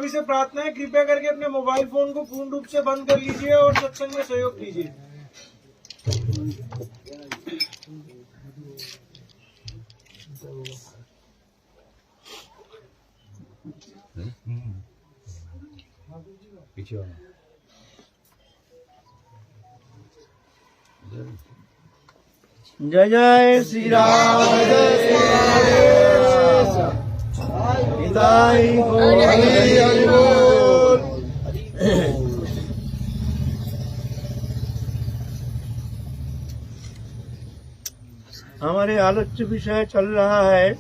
सभी से प्रार्थना है, कृपया करके अपने मोबाइल फोन को पूर्ण रूप से बंद कर लीजिए और सत्संग में सहयोग कीजिए। जय जय श्री राम, जय श्री राम। निताई गौर हरि बोल। हमारे आलोच्य विषय चल रहा है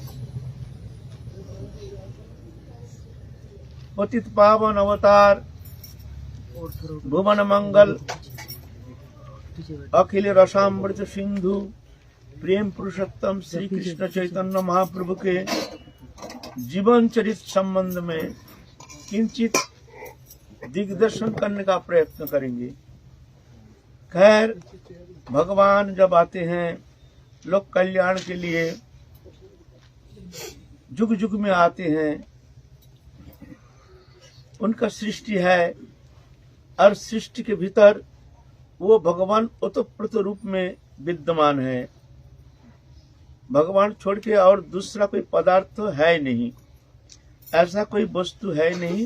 पतित पावन अवतार भुवन मंगल अखिल रसामृत सिंधु प्रेम पुरुषोत्तम श्री कृष्ण चैतन्य महाप्रभु के जीवन चरित संबंध में किंचित दिग्दर्शन करने का प्रयत्न करेंगे। खैर, भगवान जब आते हैं लोक कल्याण के लिए, जुग जुग में आते हैं, उनका सृष्टि है और सृष्टि के भीतर वो भगवान ओतप्रोत रूप में विद्यमान है। भगवान छोड़ के और दूसरा कोई पदार्थ तो है नहीं, ऐसा कोई वस्तु है नहीं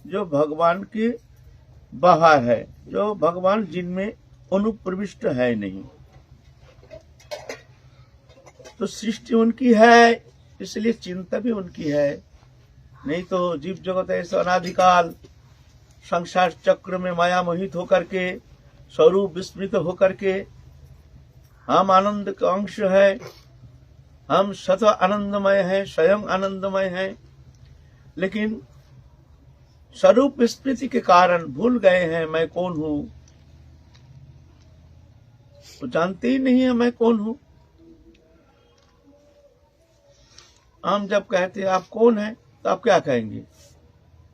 जो भगवान के बाहर है, जो भगवान जिनमें अनुप्रविष्ट है नहीं। तो सृष्टि उनकी है, इसलिए चिंता भी उनकी है। नहीं तो जीव जगत ऐसा अनादिकाल संसार चक्र में माया मोहित होकर के, स्वरूप विस्मृत होकर के, हम आनंद का अंश है, हम स्वतः आनंदमय है, स्वयं आनंदमय है, लेकिन स्वरूप विस्मृति के कारण भूल गए हैं मैं कौन हूं। तो जानते ही नहीं है मैं कौन हूं। हम जब कहते हैं आप कौन है, तो आप क्या कहेंगे?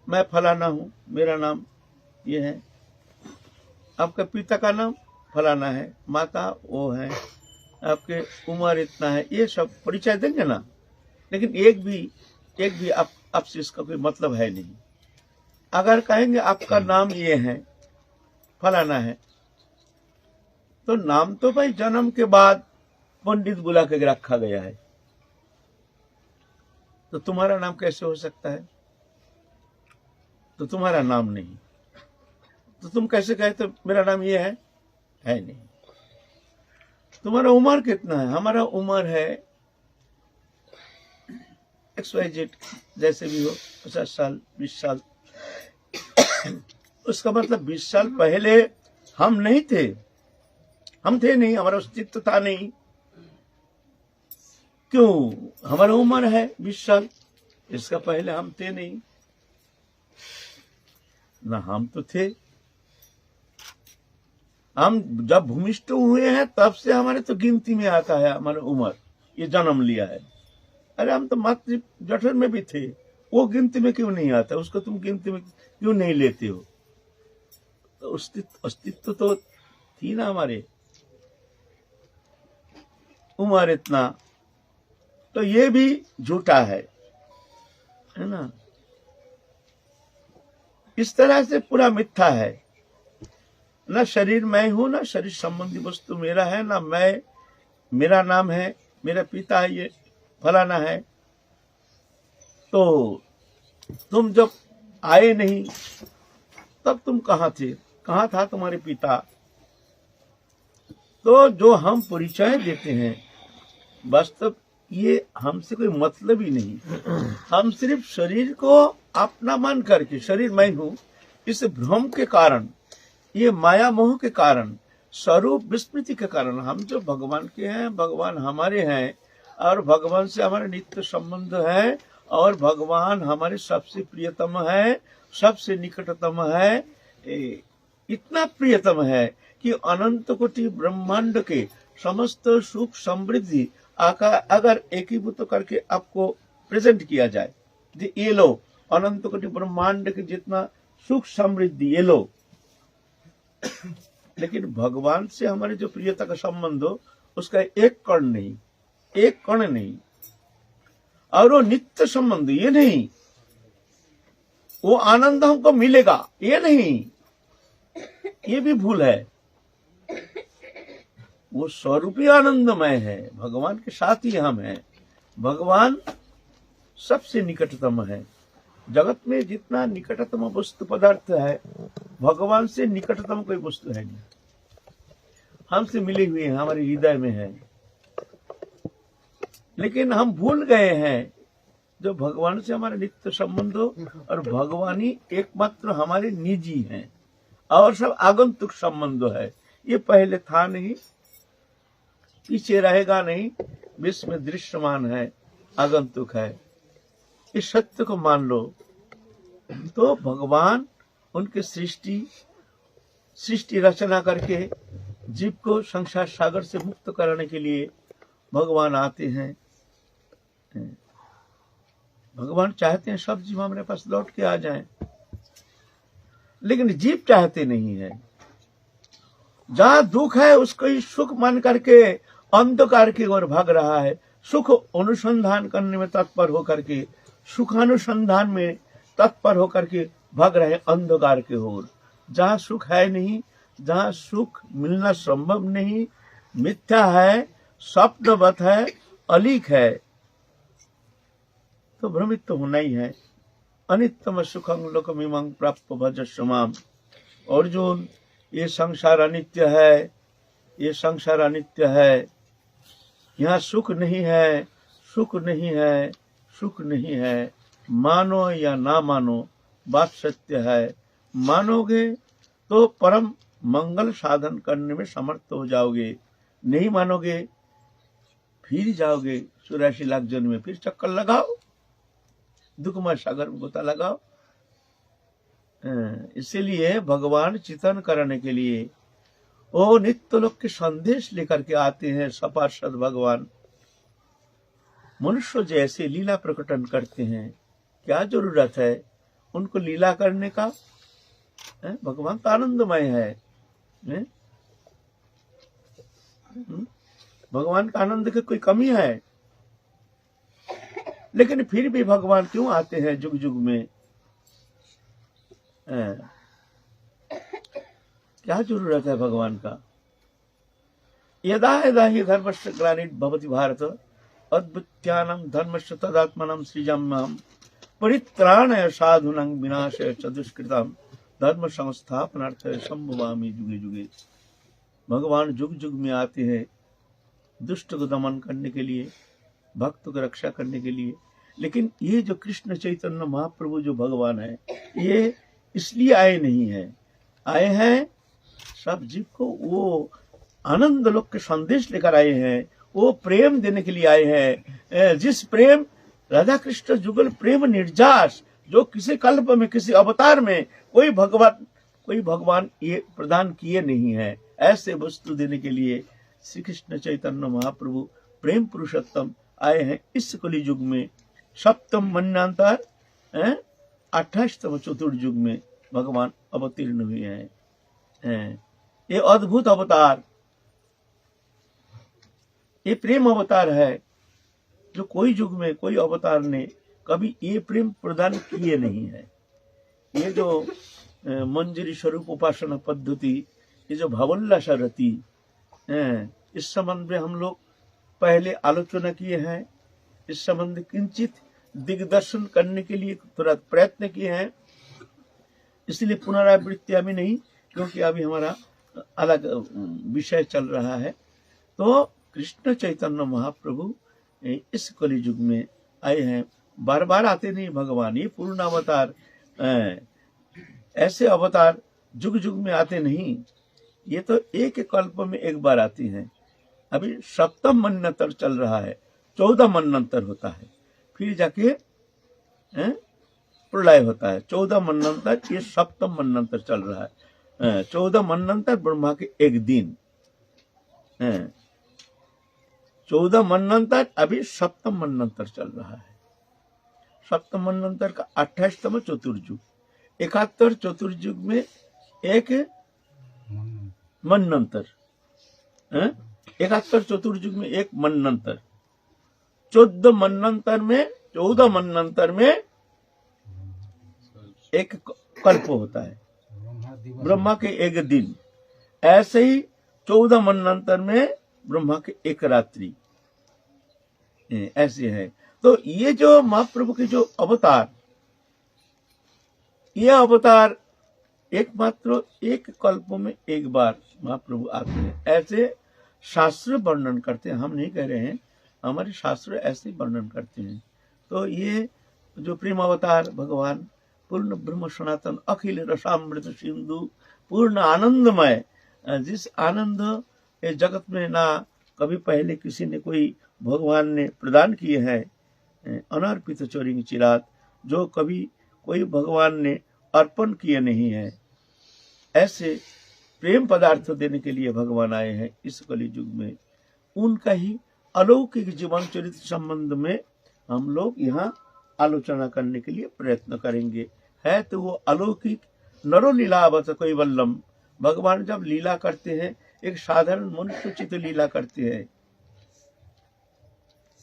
मैं फलाना हूं, मेरा नाम ये है। आपके पिता का नाम फलाना है, माता वो है, आपके उम्र इतना है, ये सब परिचय देंगे ना। लेकिन एक भी आपसे इसका कोई मतलब है नहीं। अगर कहेंगे आपका नाम ये है, फलाना है, तो नाम तो भाई जन्म के बाद पंडित बुला के रखा गया है, तो तुम्हारा नाम कैसे हो सकता है? तो तुम्हारा नाम नहीं, तो तुम कैसे कहते मेरा नाम ये है नहीं। तुम्हारा उम्र कितना है? हमारा उम्र है XYZ, जैसे भी हो, 50 साल 20 साल। उसका मतलब 20 साल पहले हम नहीं थे, हम थे नहीं, हमारा अस्तित्व था नहीं। क्यों? हमारा उम्र है 20 साल, इसका पहले हम थे नहीं ना, हम तो थे। हम जब भूमिष्ठ हुए हैं तब से हमारे तो गिनती में आता है हमारा उम्र, ये जन्म लिया है। अरे हम तो मातृ जठर में भी थे, वो गिनती में क्यों नहीं आता? उसको तुम गिनती में क्यों नहीं लेते हो? तो अस्तित्व तो थी ना हमारे। उम्र इतना, तो ये भी झूठा है ना। इस तरह से पूरा मिथ्या है। ना शरीर मैं हूं, ना शरीर संबंधी वस्तु मेरा है, ना मैं, मेरा नाम है, मेरा पिता है, ये फलाना है। तो तुम जब आए नहीं तब तुम कहाँ थे? कहाँ था तुम्हारे पिता? तो जो हम परिचय देते हैं, वास्तव ये हमसे कोई मतलब ही नहीं। हम सिर्फ शरीर को अपना मान करके, शरीर मैं हूं, इस भ्रम के कारण, ये माया मोह के कारण, स्वरूप विस्मृति के कारण हम जो भगवान के हैं, भगवान हमारे हैं, और भगवान से हमारा नित्य संबंध है, और भगवान हमारे सबसे प्रियतम है, सबसे निकटतम है। इतना प्रियतम है कि अनंत कोटि ब्रह्मांड के समस्त सुख समृद्धि अगर एकीभूत करके आपको प्रेजेंट किया जाए, ये लो अनंत कोटि ब्रह्मांड के जितना सुख समृद्धि, ये लो। लेकिन भगवान से हमारे जो प्रियता का संबंध हो, उसका एक कण नहीं, एक कण नहीं, और वो नित्य संबंध ये नहीं। वो आनंद हमको मिलेगा, ये नहीं, ये भी भूल है। वो स्वरूपी आनंदमय है, भगवान के साथ ही हम हैं। भगवान सबसे निकटतम है। जगत में जितना निकटतम वस्तु पदार्थ है, भगवान से निकटतम कोई वस्तु है नहीं। हमसे मिले हुए हैं, हमारे हृदय में है, लेकिन हम भूल गए हैं जो भगवान से हमारा नित्य संबंध हो, और भगवान ही एकमात्र हमारे निजी हैं और सब आगंतुक संबंध है। ये पहले था नहीं, पीछे रहेगा नहीं, विश्व में दृश्यमान है, आगंतुक है। इस सत्य को मान लो तो भगवान उनके सृष्टि रचना करके जीव को संसार सागर से मुक्त कराने के लिए भगवान आते हैं। भगवान चाहते हैं सब जीव हमारे पास लौट के आ जाएं, लेकिन जीव चाहते नहीं है। जहां दुख है उसको ही सुख मान करके अंधकार की ओर भाग रहा है। सुख अनुसंधान करने में तत्पर होकर के, सुखानुसंधान में तत्पर होकर के भाग रहे अंधकार की ओर। जहां सुख है नहीं, जहां सुख मिलना संभव नहीं, मिथ्या है, स्वप्नवत है, अलीक है, तो भ्रमित तो होना ही है। अनित्यम सुखं लोकमिमं प्राप्य भजस्व माम। अर्जुन, ये संसार अनित्य है, ये संसार अनित्य है। यहाँ सुख नहीं है, सुख नहीं है, सुख नहीं है। मानो या ना मानो, बात सत्य है। मानोगे तो परम मंगल साधन करने में समर्थ हो जाओगे, नहीं मानोगे फिर जाओगे 84 लाख जन्म में, फिर चक्कर लगाओ, दुखमय सागर में गोता लगाओ। इसीलिए भगवान चिंतन करने के लिए वो नित्य लोक के संदेश लेकर के आते हैं। सपार्षद भगवान मनुष्य जैसे लीला प्रकटन करते हैं। क्या जरूरत है उनको लीला करने का? भगवान तो आनंदमय है। भगवान का आनंद की कोई कमी है? लेकिन फिर भी भगवान क्यों आते हैं जुग जुग में? क्या जरूरत है भगवान का? यदा यदा हि धर्मस्य ग्लानिर्भवति भारत अद्भुत्यानां धर्मस्य तदात्मानं सृजाम्यहं परित्राणाय साधूनां विनाशाय च दुष्कृतां धर्म संस्थापनार्थाय संभवामि जुगे जुगे। भगवान जुग जुग में आते हैं दुष्ट को दमन करने के लिए, भक्त को रक्षा करने के लिए। लेकिन ये जो कृष्ण चैतन्य महाप्रभु जो भगवान है, ये इसलिए आए नहीं है, आए हैं सब जीव को वो आनंद लोक के संदेश लेकर आए हैं, वो प्रेम देने के लिए आए हैं। जिस प्रेम राधा कृष्ण जुगल प्रेम निर्जास, जो किसी कल्प में, किसी अवतार में कोई भगवान ये प्रदान किए नहीं है, ऐसे वस्तु देने के लिए श्री कृष्ण चैतन्य महाप्रभु प्रेम पुरुषोत्तम आए हैं इस कली युग में। सप्तम मन्वंतर 28तम चतुर्युग में भगवान अवतीर्ण हुए हैं। ये अद्भुत अवतार, ये प्रेम अवतार है जो कोई युग में कोई अवतार ने कभी ये प्रेम प्रदान किए नहीं है। ये जो मंजरी स्वरूप उपासना पद्धति, ये जो भावोल्लास रति, इस संबंध में हम लोग पहले आलोचना किए हैं। इस संबंध किंचित दिग्दर्शन करने के लिए थोड़ा प्रयत्न किए हैं, इसलिए पुनरावृत्ति अभी नहीं, क्योंकि अभी हमारा अलग विषय चल रहा है। तो कृष्ण चैतन्य महाप्रभु इस कलि युग में आए हैं, बार बार आते नहीं भगवान। ये पूर्ण अवतार, ऐसे अवतार जुग जुग में आते नहीं, ये तो एक कल्प में एक बार आती हैं। अभी सप्तम मन्वंतर चल रहा है, 14 मन्वंतर होता है, फिर जाके प्रलय होता है। 14 मन्वंतर, ये सप्तम मन्वंतर चल रहा है। 14 मन्वंतर ब्रह्मा के एक दिन, 14 मन्वंतर, अभी सप्तम मन्वंतर चल रहा है। सप्तम मन्वंतर का 28तम चतुर्युग, 71 चतुर्युग में एक मन्वंतर, 71 चतुर्युग में एक मन्वंतर, 14 मन्वंतर में एक कल्प होता है, ब्रह्मा के एक दिन। ऐसे ही 14 मन्वंतर में ब्रह्मा के एक रात्रि ऐसे है। तो ये जो महाप्रभु के जो अवतार, ये अवतार एकमात्र एक कल्प में एक बार महाप्रभु आते हैं, ऐसे शास्त्र वर्णन करते हैं। हम नहीं कह रहे हैं, हमारे शास्त्र ऐसे वर्णन करते हैं। तो ये जो प्रेम अवतार भगवान पूर्ण ब्रह्म सनातन अखिल रसामृत सिंधु पूर्ण आनंदमय, जिस आनंद ये जगत में ना कभी पहले किसी ने कोई भगवान ने प्रदान किए हैं, अनर्पित चोरिंग चिरात, जो कभी कोई भगवान ने अर्पण किए नहीं है, ऐसे प्रेम पदार्थ देने के लिए भगवान आए हैं इस कलि युग में। उनका ही अलौकिक जीवन चरित्र संबंध में हम लोग यहाँ आलोचना करने के लिए प्रयत्न करेंगे। है तो वो अलौकिक नरो लीलावत कोई वल्लम, भगवान जब लीला करते हैं एक साधारण मनुष्य चित लीला करते हैं,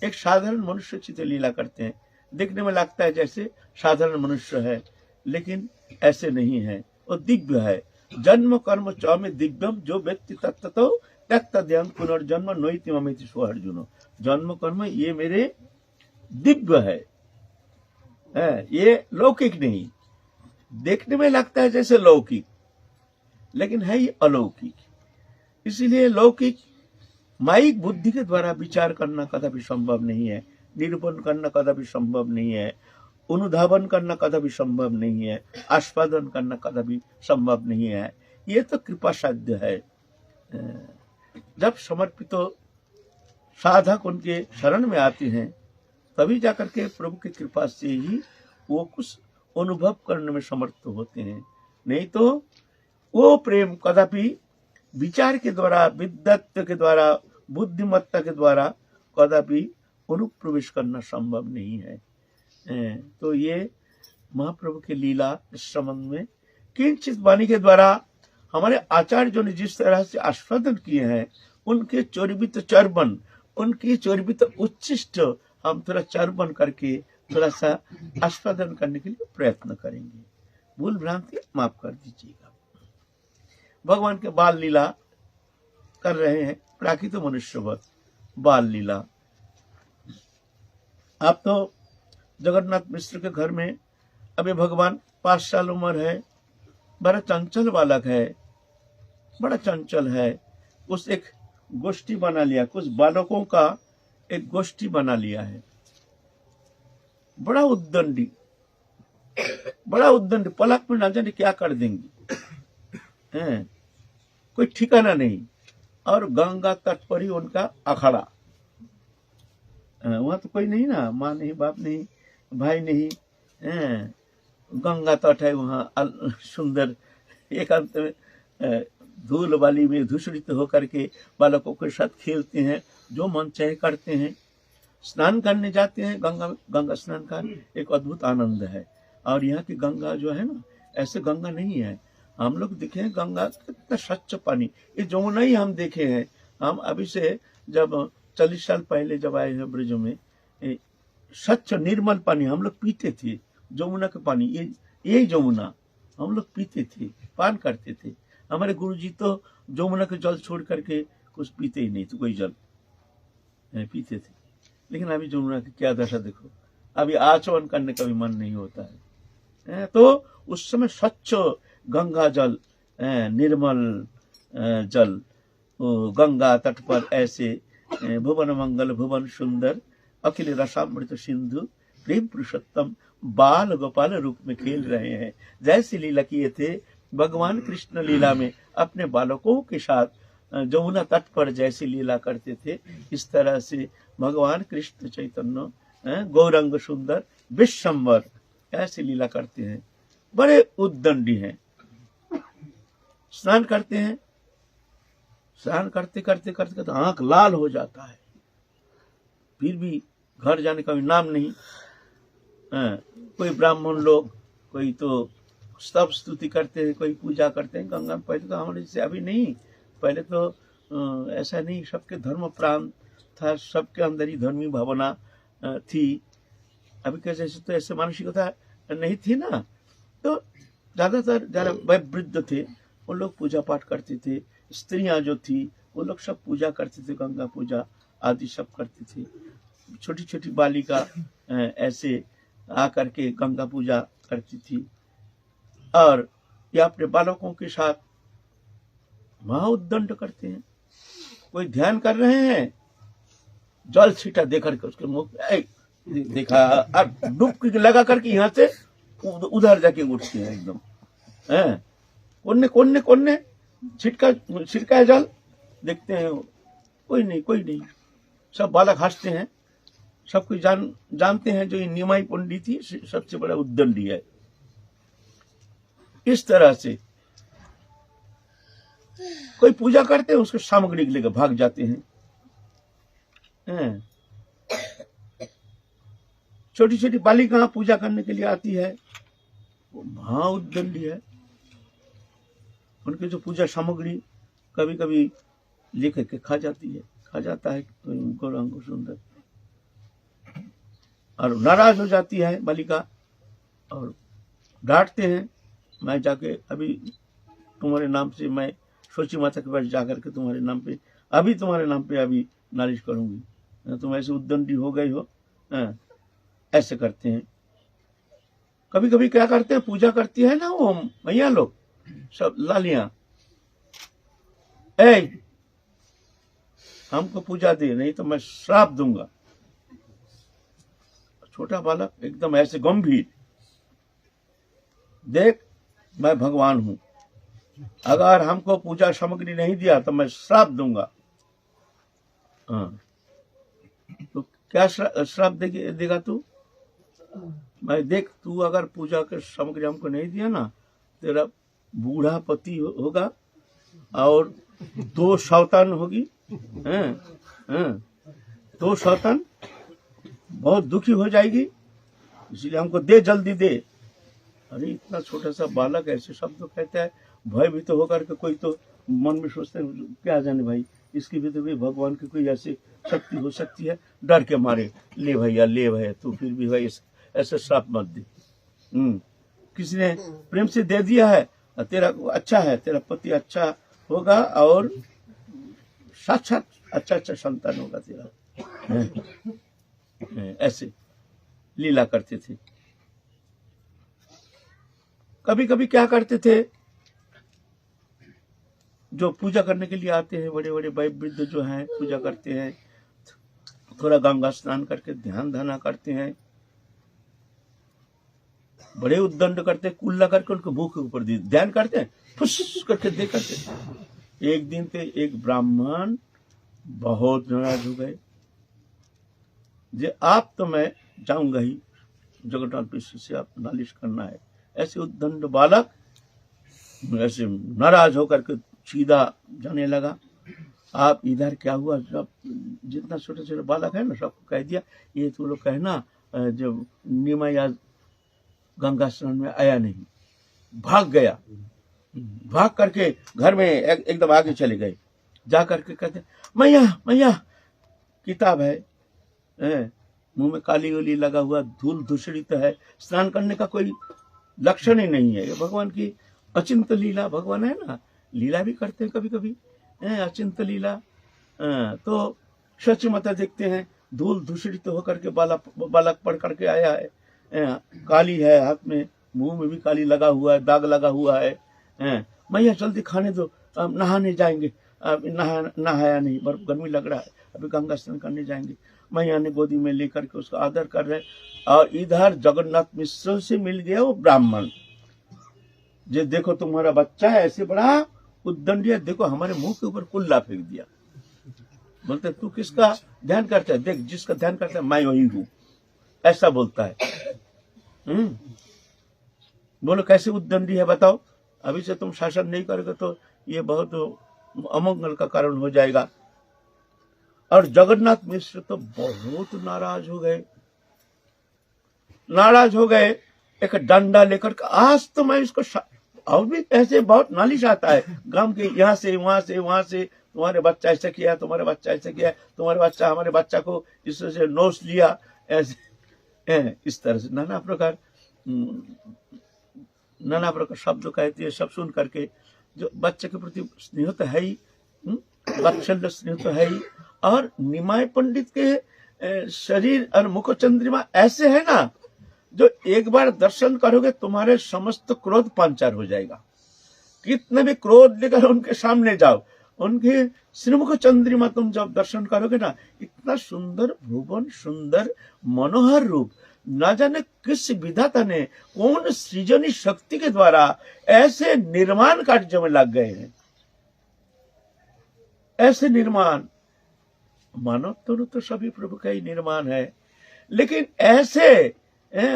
एक साधारण मनुष्य चित लीला करते हैं। देखने में लगता है जैसे साधारण मनुष्य है, लेकिन ऐसे नहीं है, वो दिव्य है। जन्म कर्म च में दिव्यम जो व्यक्ति तत्तो त्यक्त ध्यान पुनर्जन्म नोइति ममिति सो अर्जुन। जन्म कर्म ये मेरे दिव्य है, ये लौकिक नहीं। देखने में लगता है जैसे लौकिक, लेकिन है ये अलौकिक। इसीलिए लौकिक माइक बुद्धि के द्वारा विचार करना कदापि संभव नहीं है, निरूपण करना कदापि संभव नहीं है, अनुधावन करना कदापि संभव नहीं है, आस्वादन करना कदापि संभव नहीं है। ये तो कृपा साध्य है। जब समर्पित साधक उनके शरण में आते हैं, तभी जाकर के प्रभु की कृपा से ही वो कुछ अनुभव करने में समर्थ होते हैं। नहीं तो वो प्रेम कदापि विचार के द्वारा, विद्वत्ता के द्वारा, बुद्धिमत्ता के द्वारा कदापि अनुप्रवेश करना संभव नहीं है। तो ये महाप्रभु की लीला इस संबंध में किंचित वाणी के द्वारा हमारे आचार्यों ने जिस तरह से आस्वादन किए हैं, उनके चोरिबित चर्बन, उनकी चोरिबित उच्छिष्ट हम थोड़ा चर्बन करके थोड़ा सा आस्वादन करने के लिए प्रयत्न करेंगे। भूल भ्रांति माफ कर दीजिएगा। भगवान के बाल लीला कर रहे हैं, प्राकृत मनुष्यवत बाल लीला। आप तो जगन्नाथ मिश्र के घर में अभी भगवान 5 साल उम्र है, बड़ा चंचल बालक है, बड़ा चंचल है। उस एक गोष्ठी बना लिया, कुछ बालकों का एक गोष्ठी बना लिया है। बड़ा उद्दंडी, पलक में ना जाने क्या कर देंगे, कोई ठिकाना नहीं। और गंगा तट पर ही उनका अखाड़ा, वहां तो कोई नहीं ना, माँ नहीं, बाप नहीं, भाई नहीं, गंगा तट है वहाँ। सुंदर एकांत में धूल वाली में धूसरित होकर के बालकों के साथ खेलते हैं, जो मन चाहे करते हैं। स्नान करने जाते हैं, गंगा स्नान का एक अद्भुत आनंद है। और यहाँ की गंगा जो है ना, ऐसे गंगा नहीं है। हम लोग देखे हैं गंगा कितना स्वच्छ पानी, ये जमुना ही हम देखे हैं। हम अभी से जब 40 साल पहले जब आए हैं ब्रज में, स्वच्छ निर्मल पानी हम लोग पीते थे, जमुना का पानी, ये जमुना हम लोग पीते थे, पान करते थे। हमारे गुरुजी तो जमुना के जल छोड़ करके कुछ पीते ही नहीं थे, कोई जल पीते थे। लेकिन अभी जमुना की क्या दशा देखो, अभी आचमन करने का भी मन नहीं होता है। तो उस समय स्वच्छ गंगा जल, निर्मल जल, गंगा तट पर ऐसे भुवन मंगल भुवन सुंदर अखिल रसामृत सिंधु प्रेम पुरुषोत्तम बाल गोपाल रूप में खेल रहे हैं। जैसे लीला किए थे भगवान कृष्ण लीला में अपने बालकों के साथ जमुना तट पर जैसे लीला करते थे, इस तरह से भगवान कृष्ण चैतन्य गौरंग सुंदर विश्वम्बर ऐसे लीला करते हैं। बड़े उद्दंडी हैं। स्नान करते हैं, स्नान करते करते करते करते आंख लाल हो जाता है, फिर भी घर जाने का भी नाम नहीं। कोई ब्राह्मण लोग, कोई तो सब स्तुति करते हैं, कोई पूजा करते हैं गंगा में। पहले तो हमारे जैसे अभी नहीं, पहले तो ऐसा नहीं, सबके धर्म प्राण था, सबके अंदर ही धर्मी भावना थी। अभी कैसे तो ऐसे मानसिकता नहीं थी ना। तो ज्यादातर जरा वयोवृद्ध थे वो लोग पूजा पाठ करते थे, स्त्रियां जो थी वो लोग सब पूजा करते थे, गंगा पूजा आदि सब करते थे। छोटी छोटी बालिका ऐसे आकर के गंगा पूजा करती थी और ये अपने बालकों के साथ महाउद्दंड करते हैं। कोई ध्यान कर रहे हैं, जल छीटा देकर के उसके मुंह देखा और डुबकी लगा करके यहाँ से उधर जाके उठते हैं एकदम। कोने कोने कोने छिटका है जल, देखते हैं कोई नहीं। सब बालक हंसते हैं, सब कुछ जानते हैं जो ये निमाई पंडित ही सबसे बड़ा उद्दंडी है। इस तरह से कोई पूजा करते हैं, उसको सामग्री लेकर भाग जाते हैं। छोटी छोटी बालिका पूजा करने के लिए आती है, वो महाउद्दंडी है। उनकी जो पूजा सामग्री कभी कभी लेकर के खा जाता है गौरांग सुंदर, और नाराज हो जाती है बालिका और डांटते हैं। मैं जाके अभी तुम्हारे नाम से, मैं सोची माता के पास जाकर के तुम्हारे नाम पे अभी नालिश करूंगी, तुम ऐसे उद्दंडी हो गई हो। ऐसे करते हैं। कभी कभी क्या करते हैं, पूजा करती है ना वो मैया लोग सब लालियां, हमको पूजा दे, नहीं तो मैं श्राप दूंगा। छोटा बालक एकदम ऐसे गंभीर, देख मैं भगवान हूं, अगर हमको पूजा सामग्री नहीं दिया तो मैं श्राप दूंगा। तो क्या श्राप देगा तू? मैं देख, तू अगर पूजा के सामग्री हमको नहीं दिया ना, तेरा बूढ़ा पति होगा और 2 सौतान होगी। 2 सौतान बहुत दुखी हो जाएगी, इसलिए हमको दे, जल्दी दे। अरे इतना छोटा सा बालक ऐसे शब्द कहता है, भय भी तो होकर के कोई तो मन में सोचते हैं क्या जाने भाई, इसकी भी तो भी भगवान की कोई ऐसी शक्ति हो सकती है। डर के मारे, ले भैया तू फिर भी भाई ऐसे श्राप मत दे। किसी ने प्रेम से दे दिया है, तेरा अच्छा है, तेरा पति अच्छा होगा और साक्षात अच्छा संतान होगा तेरा। ऐसे लीला करते थे। कभी कभी क्या करते थे, जो पूजा करने के लिए आते हैं, बड़े बड़े वयोवृद्ध जो हैं पूजा करते हैं, थोड़ा गंगा स्नान करके ध्यान धाना करते हैं, बड़े उद्दंड करते हैं, कुल्ला करके उनको मुंह के ऊपर ध्यान करते हैं, फुस करके दे करते। एक दिन पे एक ब्राह्मण बहुत नाराज हो गए, जे आप तो मैं जाऊंगा ही, जगन्नाथ मिश्र से आप नालिश करना है। ऐसे उद्दंड बालक ऐसे नाराज होकर के सीधा जाने लगा। आप इधर क्या हुआ, सब जितना छोटे छोटे बालक है ना सबको कह दिया, ये तो लोग कहना जब निमाई आज गंगा स्नान में आया नहीं, भाग गया। भाग करके घर में एकदम आगे चले गए, जा करके कहते मैया किताब है, मुंह में काली ओली लगा हुआ, धूल धूसरित है, स्नान करने का कोई लक्षण ही नहीं है। ये भगवान की अचिंत लीला, भगवान है ना, लीला भी करते हैं कभी कभी, अचिंत लीला। तो सच माता देखते हैं, धूल धूसरित होकर के बालक पढ़ करके आया है, काली है, हाथ में मुंह में भी काली लगा हुआ है, दाग लगा हुआ है। मैया जल्दी खाने दो, नहाने जाएंगे। नहाया नहीं, बर्फ गर्मी लग रहा है, अभी गंगा स्नान करने जाएंगे। मैया ने गोदी में लेकर के उसका आदर कर रहे, और इधर जगन्नाथ मिश्र से मिल गया वो ब्राह्मण, जे देखो तुम्हारा बच्चा है ऐसे बड़ा उद्दंडी है, देखो हमारे मुंह के ऊपर कुल्ला फेंक दिया। बोलते तू किसका ध्यान करता है, देख जिसका ध्यान करता है मैं वही हूं, ऐसा बोलता है। बोलो कैसे उद्दंडी है बताओ। अभी से तुम शासन नहीं करोगे तो ये बहुत अमंगल का कारण हो जाएगा। और जगन्नाथ मिश्र तो बहुत नाराज हो गए, एक डंडा लेकर के, आज तो मैं इसको, और भी ऐसे बहुत नालिश आता है गांव के, यहाँ से वहां से, तुम्हारे बच्चा ऐसा किया, तुम्हारे बच्चा ऐसा किया, तुम्हारे बच्चा हमारे बच्चा को इससे नोच लिया, ऐसे इस तरह से नाना प्रकार नाना प्रकार शब्द कहती है, सब सुन करके जो बच्चे के प्रति स्नेह तो है ही, वात्सल्य स्नेह तो है ही। और निमाय पंडित के शरीर और मुख चंद्रिमा ऐसे है ना, जो एक बार दर्शन करोगे तुम्हारे समस्त क्रोध पांचार हो जाएगा। कितने भी क्रोध लेकर उनके सामने जाओ, उनके श्रीमुख चंद्रिमा तुम जब दर्शन करोगे ना, इतना सुंदर भुवन, सुंदर मनोहर रूप, न जाने किस विधाता ने, कौन सृजनी शक्ति के द्वारा ऐसे निर्माण कार्य में लग गए हैं। ऐसे निर्माण, मानव तो सभी प्रभु का ही निर्माण है, लेकिन ऐसे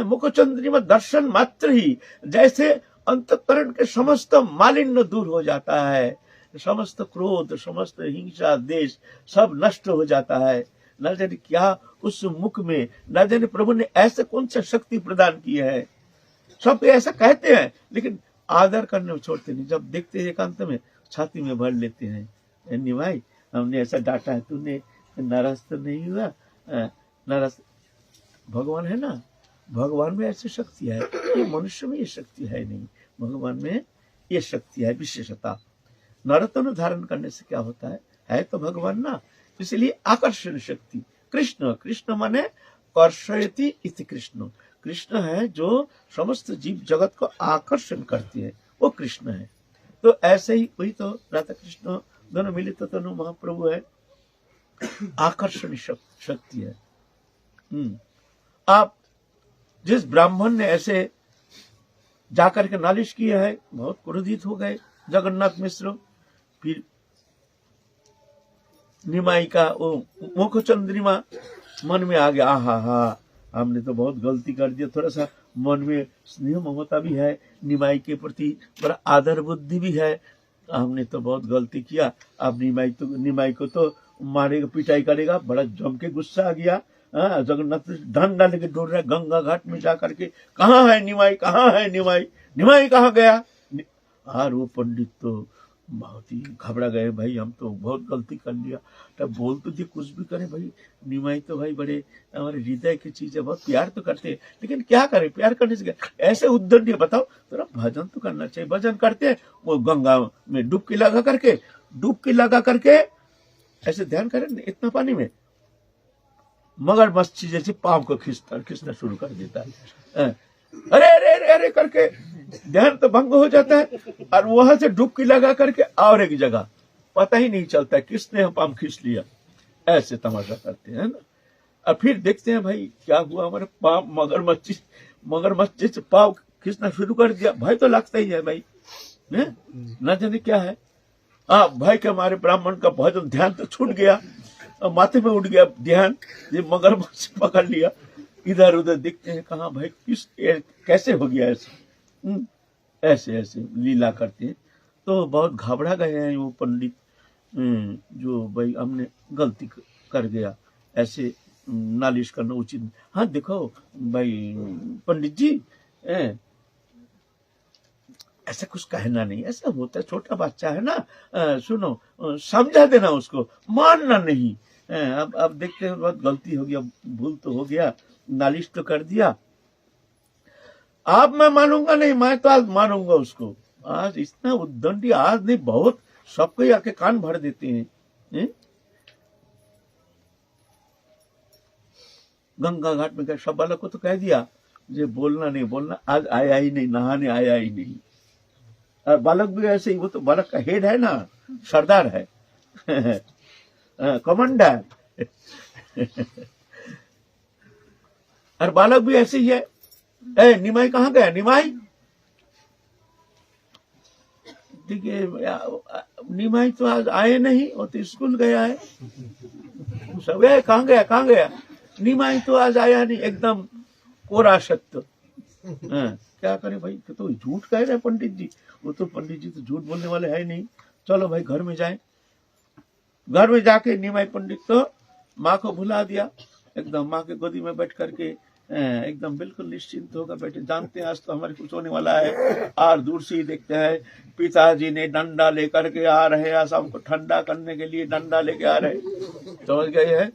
मुख चंद्रिमा दर्शन मात्र ही जैसे अंतःकरण के समस्त मालिन्य दूर हो जाता है, समस्त क्रोध, समस्त हिंसा, देश सब नष्ट हो जाता है। न जाने क्या उस मुख में, न जाने प्रभु ने ऐसे कौन सा शक्ति प्रदान की है। सब ऐसा कहते हैं लेकिन आदर करने में छोड़ते नहीं। जब देखते हैं एकांत में, छाती में भर लेते हैं। निभाई हमने ऐसा डांटा है, तूने नाराज तो नहीं हुआ? नाराज भगवान है ना, भगवान में ऐसी शक्ति है, ये मनुष्य में ये शक्ति है नहीं, भगवान में ये शक्ति है, विशेषता। नरतन धारण करने से क्या होता है तो भगवान ना, इसलिए आकर्षण शक्ति। कृष्ण, कृष्ण माने कर्षयति इति कृष्ण, कृष्ण है जो समस्त जीव जगत को आकर्षण करती है, वो कृष्ण है। तो ऐसे ही वही तो राधा कृष्ण दोनों मिलित तो दोनों महाप्रभु है, आकर्षण शक्ति है। आप जिस ब्राह्मण ने ऐसे जाकर के नालिश किया है, बहुत क्रोधित हो गए जगन्नाथ मिश्र। फिर निमाई का वो मुख चंद्रिमा मन में आ गया, हा हमने तो बहुत गलती कर दिया। थोड़ा सा मन में स्नेह ममता भी है, निमाई के प्रति बड़ा आदर बुद्धि भी है, हमने तो बहुत गलती किया। अब निमाई को तो मारेगा, पिटाई करेगा। बड़ा जम के गुस्सा आ गया। जगन्नाथ डंडा लेके दौड़ रहा है गंगा घाट में जाकर के, कहाँ है निमाई, कहाँ है निमाई, निमाई कहाँ गया। और वो पंडित तो बहुत ही घबरा गए, भाई हम तो बहुत गलती कर लिया। तब बोल तो दिए कुछ भी करे भाई, निमाई तो भाई बड़े हमारे हृदय की चीज है, बहुत प्यार तो करते हैं, लेकिन क्या करें, प्यार करने से क्या ऐसे उद्दंड है। बताओ थोड़ा भजन तो करना चाहिए। भजन करते हैं, वो गंगा में डुबकी लगा करके ऐसे ध्यान करें इतना पानी में, मगर मच्छी जैसे पांव को खींचना शुरू कर देता है। अरे अरे अरे अरे करके ध्यान तो भंग हो जाता है, और वहां से डुबकी लगा करके और एक जगह पता ही नहीं चलता है किसने पांव खींच लिया। ऐसे तमाशा करते हैं ना। और फिर देखते हैं भाई क्या हुआ, हमारे पांव मगरमच्छ से पांव खींचना शुरू कर दिया। भय तो लगता ही है भाई, न जाने क्या है। भाई के हमारे ब्राह्मण का भजन ध्यान तो छूट गया, माथे में उठ गया ध्यान, ये मगरमच्छ पकड़ लिया। इधर उधर देखते हैं कहाँ भाई कैसे हो गया ऐसे ऐसे लीला करते हैं। तो बहुत घबरा गए हैं वो पंडित, जो भाई हमने गलती कर गया, ऐसे नालिश करना उचित। हाँ देखो भाई पंडित जी, ऐसा कुछ कहना नहीं, ऐसा होता है, छोटा बच्चा है ना, सुनो समझा देना उसको, मानना नहीं। अब देखते हैं बहुत गलती हो गया, भूल तो हो गया, नालिश तो कर दिया। अब मैं मानूंगा नहीं, मैं तो आज मानूंगा उसको। आज इतना उद्दंडी, आज नहीं बहुत, सबको ही आके कान भर देते हैं। गंगा घाट में गए, सब बालक को तो कह दिया ये बोलना नहीं बोलना, आज आया ही नहीं, नहाने आया ही नहीं। और बालक भी ऐसे ही, वो तो बालक का हेड है ना, सरदार है, कमांडर। और बालक भी ऐसे ही है। निमाई कहाँ गया, निमाई देखिए, निमाई तो आज आए नहीं, वो तो स्कूल गया है। सब कहाँ गया, निमाई तो आज आया नहीं, एकदम कोरा सत्य। क्या करे भाई, तो झूठ कह रहे पंडित जी, वो तो पंडित जी तो झूठ बोलने वाले है नहीं। चलो भाई घर में जाए। घर में जाके निमाई पंडित तो माँ को भुला दिया, एकदम माँ के गोदी में बैठ करके एकदम बिल्कुल निश्चिंत होकर बैठे, जानते हैं आज तो हमारे कुछ होने वाला है। और दूर से ही देखते हैं पिताजी ने डंडा लेकर के आ रहे हैं, आज हमको ठंडा करने के लिए डंडा लेके आ रहे, समझ गए हैं।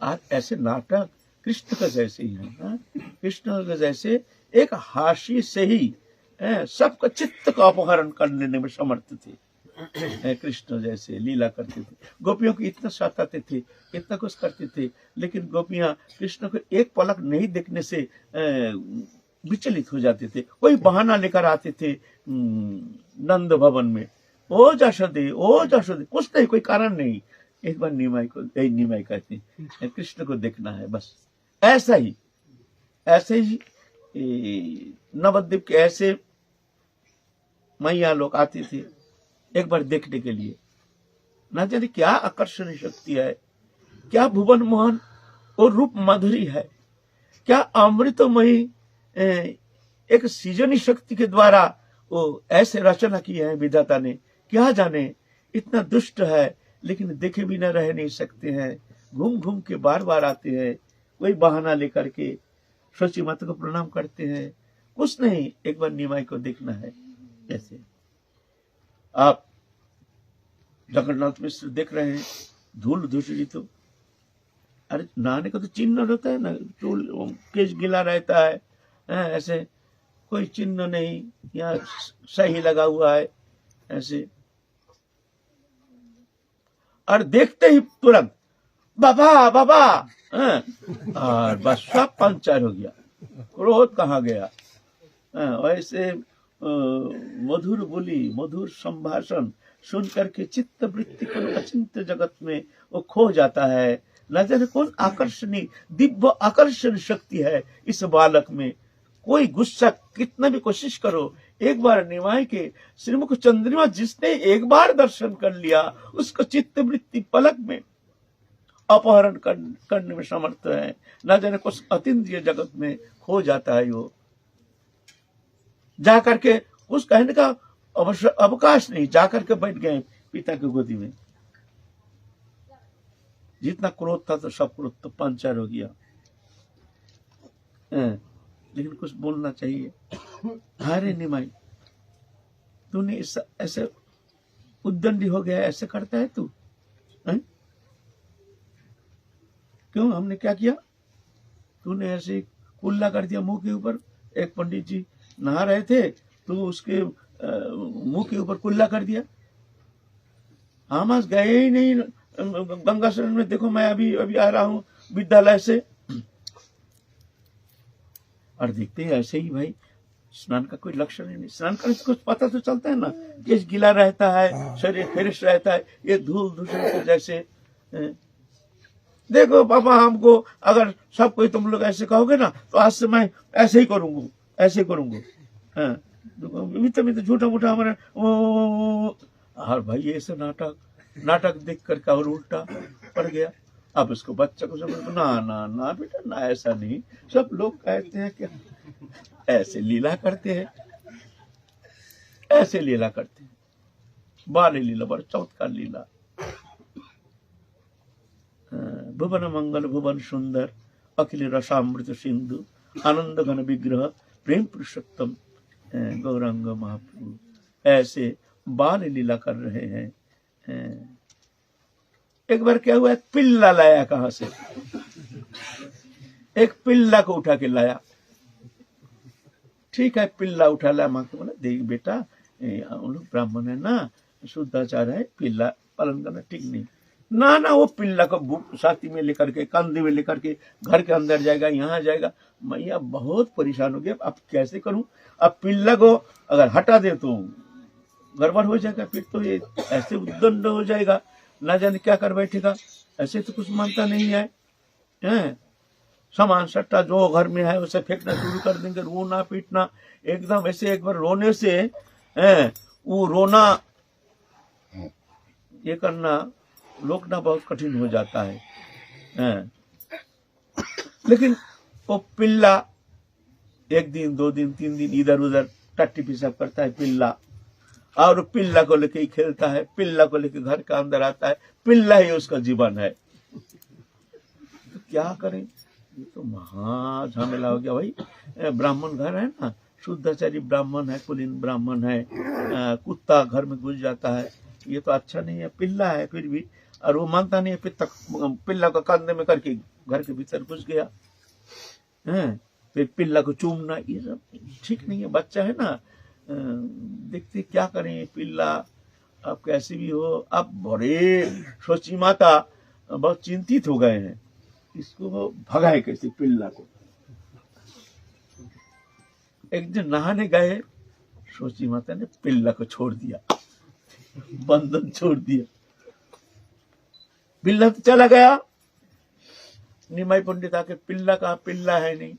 आज ऐसे नाटक कृष्ण का जैसे ही है, कृष्ण का जैसे एक हाशी से ही सबका चित्त का अपहरण कर लेने में समर्थ थे। कृष्ण जैसे लीला करते थे, गोपियों को इतना सताते थे, इतना कुछ करते थे, लेकिन गोपियां कृष्ण को एक पलक नहीं देखने से विचलित हो जाते थे। कोई बहाना लेकर आते थे नंद भवन में, ओ जशोदे ओ जशोदे, कुछ नहीं, कोई कारण नहीं। एक बार निमाई कहते हैं कृष्ण को देखना है बस। ऐसे ही नवद्वीप के ऐसे मैया लोग आते थे एक बार देखने के लिए। ना जाने क्या आकर्षण शक्ति है, क्या भुवन मोहन और रूप माधुरी है, क्या अमृतमयी एक सृजनी शक्ति के द्वारा वो ऐसे रचना की है विधाता ने। क्या जाने, इतना दुष्ट है लेकिन देखे बिना रह नहीं सकते हैं। घूम घूम के बार बार आते हैं, कोई बहाना लेकर के शची माता को प्रणाम करते हैं। कुछ नहीं, एक बार निमाई को देखना है। जैसे आप जगन्नाथ मिश्र देख रहे हैं, धूल धूसरी, तो अरे नहाने का तो चिन्ह रहता है ना, चूल केश गिला रहता है, ऐसे कोई चिन्ह नहीं, या सही लगा हुआ है ऐसे। और देखते ही तुरंत बाबा बाबा, और बस सब पंचर हो गया, क्रोध कहाँ गया। ऐसे मधुर बोली, मधुर संभाषण सुन करके चित्त वृत्ति को अचिंत्य जगत में वो खो जाता है। न जाने कौन आकर्षणी दिव्य आकर्षण शक्ति है इस बालक में। कोई गुस्सा कितना भी कोशिश करो, एक बार निमाई के श्रीमुख चंद्रमा जिसने एक बार दर्शन कर लिया, उसको चित्त वृत्ति पलक में अपहरण करने में समर्थ है। न जाने कुछ अतीन्द्रिय जगत में खो जाता है। वो जाकर के उस कहने का अवकाश नहीं, जाकर के बैठ गए पिता की गोदी में। जितना क्रोध था तो सब क्रोध तो पंचर हो गया। लेकिन कुछ बोलना चाहिए। अरे निमाई, तूने ऐसे उद्दंडी हो गया, ऐसे करता है तू? क्यों, हमने क्या किया? तूने ऐसे कुल्ला कर दिया मुंह के ऊपर। एक पंडित जी नहा रहे थे, तो उसके मुंह के ऊपर कुल्ला कर दिया। हम आज गए ही नहीं गंगा शरण में। देखो मैं अभी आ रहा हूँ विद्यालय से, और देखते हैं ऐसे ही भाई स्नान का कोई लक्षण ही नहीं। स्नान करने से कुछ पता तो चलता है ना, केश गीला रहता है, शरीर फ्रेश रहता है, ये धूल दूसरे के जैसे। देखो पापा, हमको अगर सब कोई तुम लोग ऐसे कहोगे ना, तो आज से मैं ऐसे ही करूंगा, ऐसे करूंगा। तो झूठा मूठा हमारा। और भाई ये ऐसे नाटक देख करके और उल्टा पड़ गया। अब इसको बच्चा को समझ, ना ना ना बेटा ना, ऐसा नहीं। सब लोग कहते हैं कि ऐसे लीला करते हैं, ऐसे लीला करते हैं। बाल लीला, बड़ा चमत्कार लीला। भुवन मंगल भुवन सुंदर अखिल रसामृत सिंधु आनंद घन विग्रह प्रेम पुरुषोत्तम गौरांग महाप्रभु ऐसे बाल लीला कर रहे हैं। एक बार क्या हुआ, एक पिल्ला लाया कहां से, एक पिल्ला को उठा के लाया। ठीक है, पिल्ला उठा लाया। माँ को बोला, देख बेटा, हम लोग ब्राह्मण है ना, शुद्धाचार है, पिल्ला पालन करना ठीक नहीं। ना ना, वो पिल्ला को साथी में लेकर के, कंधे में लेकर के घर के अंदर जाएगा, यहाँ जाएगा। मैया बहुत परेशान हो गया, अब कैसे करूं। अब पिल्ला को अगर हटा दे तो गड़बड़ हो जाएगा, फिर तो ये ऐसे उद्दंड हो जाएगा, ना जाने क्या कर बैठेगा। ऐसे तो कुछ मानता नहीं है। सामान सट्टा जो घर में है उसे फेंकना शुरू कर देंगे, रोना पीटना एकदम। ऐसे एक बार रोने से वो रोना ये करना रोकना बहुत कठिन हो जाता है। लेकिन वो पिल्ला एक दिन, 2 दिन, 3 दिन इधर उधर टट्टी पिसाब करता है पिल्ला, और पिल्ला को लेके ही खेलता है, पिल्ला को लेके घर के अंदर आता है, पिल्ला ही उसका जीवन है। तो क्या करें, ये तो महा झमेला हो गया भाई। ब्राह्मण घर है ना, शुद्धाचारी ब्राह्मण है, कुलीन ब्राह्मण है, कुत्ता घर में घुस जाता है, ये तो अच्छा नहीं है। पिल्ला है फिर भी, और वो मानता नहीं है। पिल्ला को कंधे में करके घर के भीतर घुस गया। फिर पिल्ला को चूमना, ये सब ठीक नहीं है। बच्चा है ना, देखते क्या करें, पिल्ला आप कैसे भी हो। अब बड़े सोची माता बहुत चिंतित हो गए हैं, इसको वो भगाए कैसे पिल्ला को। एक दिन नहाने गए, सोची माता ने पिल्ला को छोड़ दिया, बंधन छोड़ दिया। पिल्ला तो चला गया। निमाई पंडित आके पिल्ला कहा, पिल्ला है नहीं।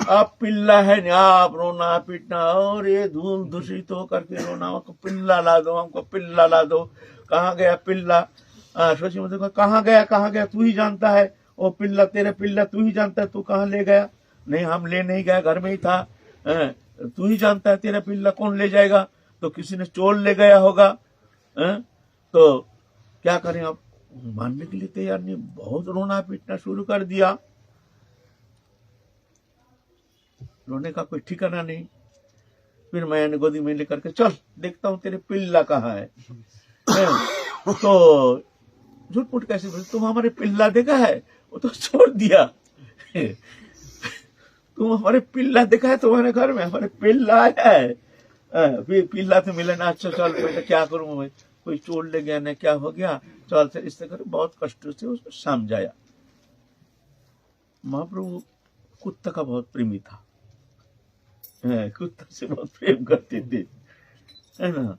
अब पिल्ला है नहीं, आप रोना पीटना और ये धूल दूषित हो करके रोना, हमको पिल्ला ला दो, हमको पिल्ला ला दो। कहाँ गया पिल्ला? सोची मतलब कहाँ गया तू ही जानता है, वो पिल्ला तेरे पिल्ला तू ही जानता है, तू कहाँ ले गया? नहीं हम ले नहीं गया, घर में ही था। तू ही जानता है तेरा पिल्ला कौन ले जाएगा? तो किसी ने चोर ले गया होगा। तो क्या करें? अब मानने के लिए तैयार नहीं, बहुत रोना पीटना शुरू कर दिया। रोने का कोई ठिकाना नहीं। फिर मैंने गोदी में लेकर के, चल देखता हूँ तेरे पिल्ला कहाँ है। तो झूठ मूठ कैसे बोले, तुम हमारे पिल्ला देखा है? वो तो छोड़ दिया। तुम हमारे पिल्ला देखा है तुम्हारे घर में? हमारे पिल्ला आया है। फिर पिल्ला तो मिले ना। अच्छा चल बेटा क्या करूं मैं, कोई चोर ले गया ना, क्या हो गया, चल से इस तरह बहुत कष्ट से उसको समझाया। महाप्रभु कुत्ता का बहुत प्रेमी था, कुत्ता से बहुत प्रेम करते थे, है ना।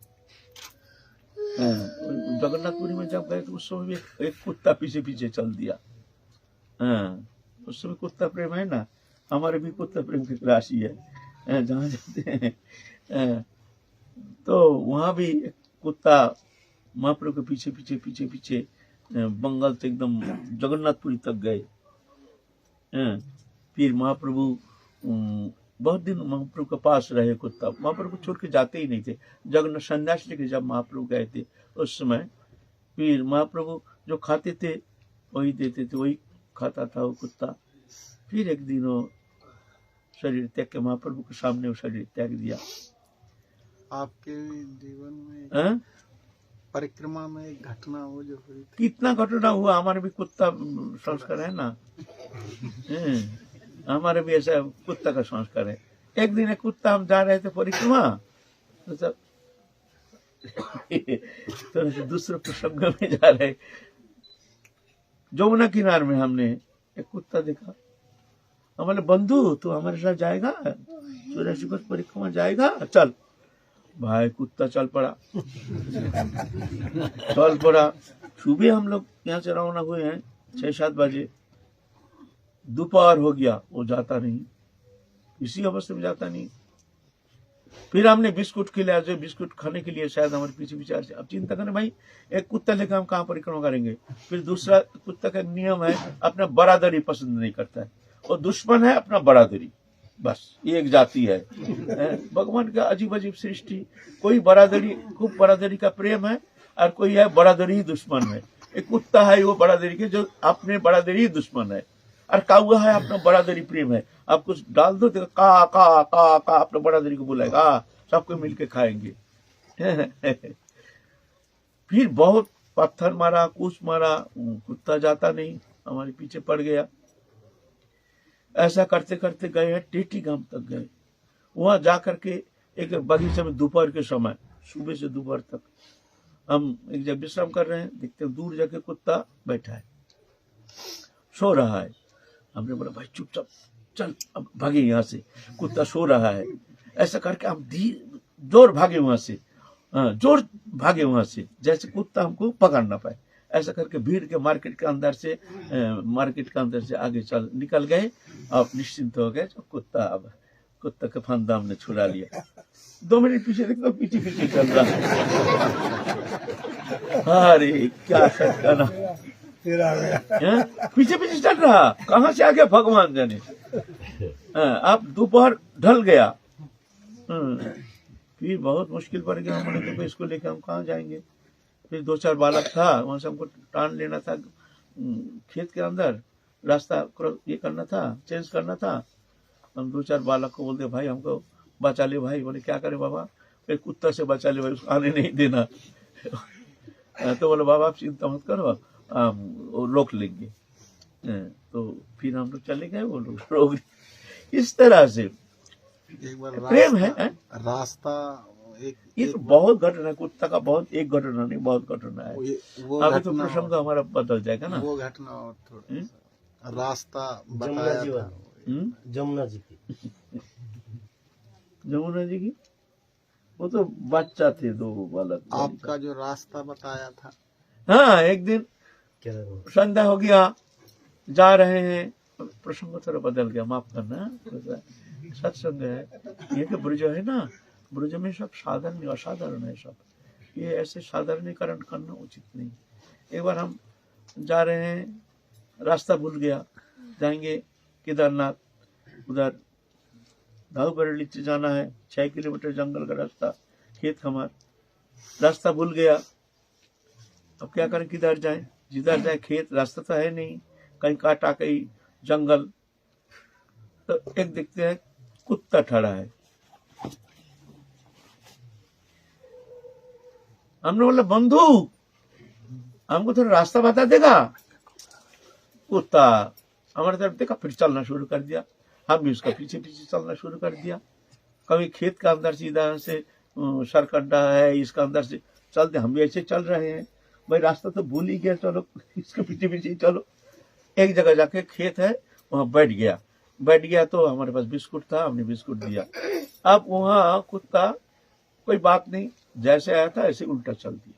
जगन्नाथपुरी में जब गए तो उस समय एक कुत्ता पीछे पीछे चल दिया। उस समय कुत्ता प्रेम है ना, हमारे भी कुत्ता प्रेम की राशि है। जहाँ जाते हैं तो वहां भी कुत्ता महाप्रभु के पीछे पीछे बंगाल से एकदम जगन्नाथपुरी तक गए। फिर महाप्रभु बहुत दिन महाप्रभु के पास रहे कुत्ता। महाप्रभु छोड़ के जाते ही नहीं थे। जगन्नाथ संन्यास लेके जब महाप्रभु गए थे उस समय, फिर महाप्रभु जो खाते थे वही देते थे, वही खाता था वो कुत्ता। फिर एक दिन वो शरीर त्याग के महाप्रभु के सामने वो शरीर त्याग दिया। आपके जीवन में परिक्रमा में एक घटना हो जो हुई थी? कितना घटना हुआ, हमारे भी कुत्ता संस्कार है ना। हमारे भी ऐसा कुत्ता का संस्कार है। एक दिन एक कुत्ता, हम जा रहे थे परिक्रमा, तो दूसरे प्रसंग में जा रहे, जमुना किनार में हमने एक कुत्ता देखा। हमारे बंधु तू हमारे साथ जाएगा, 84 कोस परिक्रमा जाएगा? चल भाई, कुत्ता चल पड़ा। सुबह हम लोग यहाँ से रवाना हुए हैं 6-7 बजे, दोपहर हो गया, वो जाता नहीं, इसी अवस्था में जाता नहीं। फिर हमने बिस्कुट खिलाया, जो बिस्कुट खाने के लिए शायद हमारे पीछे पीछे। अब चिंता करें भाई, एक कुत्ता लेकर हम कहाँ परिक्रमा करेंगे? फिर दूसरा कुत्ता का नियम है, अपना बरादरी पसंद नहीं करता है, और दुश्मन है अपना बरादरी। बस ये एक जाति है। भगवान का अजीब अजीब सृष्टि। कोई बरादरी, खूब बरादरी का प्रेम है, और कोई है बरादरी ही दुश्मन है। एक कुत्ता है वो बरादरी के, जो अपने बरादरी ही दुश्मन है, और काउआ है अपना बरादरी प्रेम है। आप कुछ डाल दो तो का का का का अपना बरादरी को बुलाएगा, सबको मिलके खाएंगे। फिर बहुत पत्थर मारा, कुछ मारा, कुत्ता जाता नहीं, हमारे पीछे पड़ गया। ऐसा करते करते गए हैं टेटी गांव तक गए। वहां जाकर के एक बगीचे में दोपहर के समय, सुबह से दोपहर तक हम एक जगह विश्राम कर रहे हैं, देखते हैं दूर जाके कुत्ता बैठा है, सो रहा है। हमने बोला भाई चुपचाप चल, अब भागे यहाँ से, कुत्ता सो रहा है। ऐसा करके हम जोर भागे वहां से, जोर भागे वहां से, जैसे कुत्ता हमको पकड़ ना पाए। ऐसा करके भीड़ के मार्केट के अंदर से आगे निकल गए। अब निश्चिंत हो गए, अब कुत्ता का फंदा हमने छुड़ा लिया। 2 मिनट पीछे देखो, पीछे पीछे चल रहा है। अरे क्या सटकाना, पीछे पीछे चल रहा, कहाँ से आ गया भगवान जाने। अब दोपहर ढल गया। फिर बहुत मुश्किल पड़ गया। हमने कहा इसको लेकर हम कहाँ जाएंगे? फिर 2-4 बालक था, वहां से हमको टान लेना था खेत के अंदर, रास्ता ये करना था, चेंज करना था। हम 2-4 बालक को बोलते भाई हमको बचा ले भाई। बोले क्या करे बाबा? फिर कुत्ता से बचा ले भाई, उसको आने नहीं देना। तो बोले बाबा आप चिंता मत करो, वो रोक लेंगे। तो फिर हम लोग चले गए, वो लोग रोक। इस तरह से एक बार प्रेम है, रास्ता ये तो बहुत घटना, कुत्ता का बहुत, एक घटना नहीं, बहुत घटना है। वो अभी तो प्रसंग हमारा बदल जाएगा ना। वो घटना और थोड़ा रास्ता बताया था जमुना जी की, जमुना जी की, वो तो बच्चा थे, दो बालक। आपका जो रास्ता बताया था, हाँ, एक दिन संध्या हो गया, जा रहे हैं, प्रसंग थोड़ा बदल गया, माफ करना, सत्संग है ये। कि ब्रज है ना, ब्रज में सब साधारण असाधारण है सब, ये ऐसे साधारणीकरण करना उचित नहीं। एक बार हम जा रहे हैं, रास्ता भूल गया, जाएंगे केदारनाथ, उधर दाऊ बरेली से जाना है, 6 किलोमीटर जंगल का रास्ता, खेत खमार, रास्ता भूल गया। अब क्या करें, किधर जाएं, जिधर जाए खेत, रास्ता तो है नहीं, कहीं काटा कहीं जंगल। तो एक देखते हैं कुत्ता खड़ा है, हमने बोला बंधु हमको थोड़ा रास्ता बता देगा। कुत्ता हमारे तरफ देखा, फिर चलना शुरू कर दिया, हम भी उसका पीछे पीछे चलना शुरू कर दिया। कभी खेत का अंदर से, इधर से सरकंडा है, इसका अंदर से चलते, हम भी ऐसे चल रहे हैं, भाई रास्ता तो भूल ही गया, चलो इसके पीछे पीछे ही चलो। एक जगह जाके खेत है, वहां बैठ गया तो हमारे पास बिस्कुट था, हमने बिस्कुट दिया। अब वहां कुत्ता कोई बात नहीं, जैसे आया था ऐसे उल्टा चल दिया,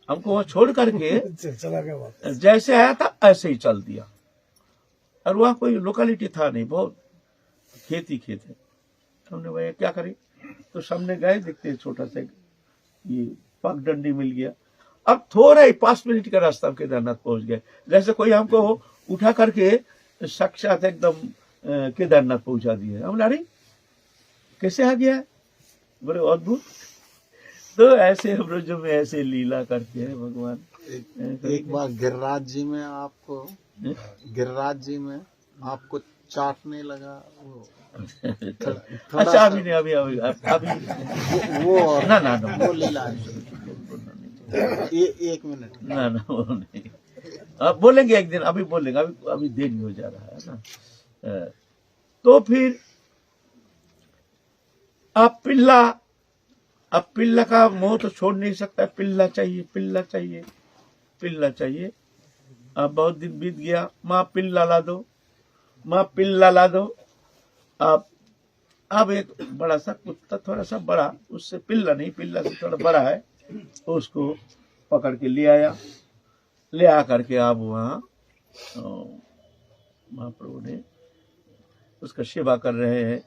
हमको वहां छोड़ करके चला गया, जैसे आया था ऐसे ही चल दिया। और वहां कोई लोकेलिटी था नहीं, बहुत खेत ही खेत है। हमने भैया क्या करें, तो सामने गए, देखते हैं छोटा सा ये पगडंडी मिल गया। अब थोड़ा ही 5 मिनट का रास्ता हम केदारनाथ पहुंच गए, जैसे कोई हमको उठा करके साक्षात एकदम केदारनाथ पहुंचा दिया। हम अरे कैसे आ गया, बड़े अद्भुत। तो ऐसे ब्रज में ऐसे लीला करते हैं भगवान। एक बार गिरिराज जी में आपको चाटने लगा वो, अच्छा अभी नहीं, अभी वो ना वो लीला एक मिनट ना वो नहीं, अब बोलेंगे एक दिन, अभी बोलेंगे, अभी देरी हो जा रहा है ना। तो फिर अब पिल्ला का मोह तो छोड़ नहीं सकता, पिल्ला चाहिए। अब बहुत दिन बीत गया, माँ पिल्ला ला दो। अब एक बड़ा सा कुत्ता, थोड़ा सा बड़ा, उससे पिल्ला से थोड़ा बड़ा है, तो उसको पकड़ के ले आ करके अब वहाँ महाप्रभु ने उसका सेवा कर रहे हैं।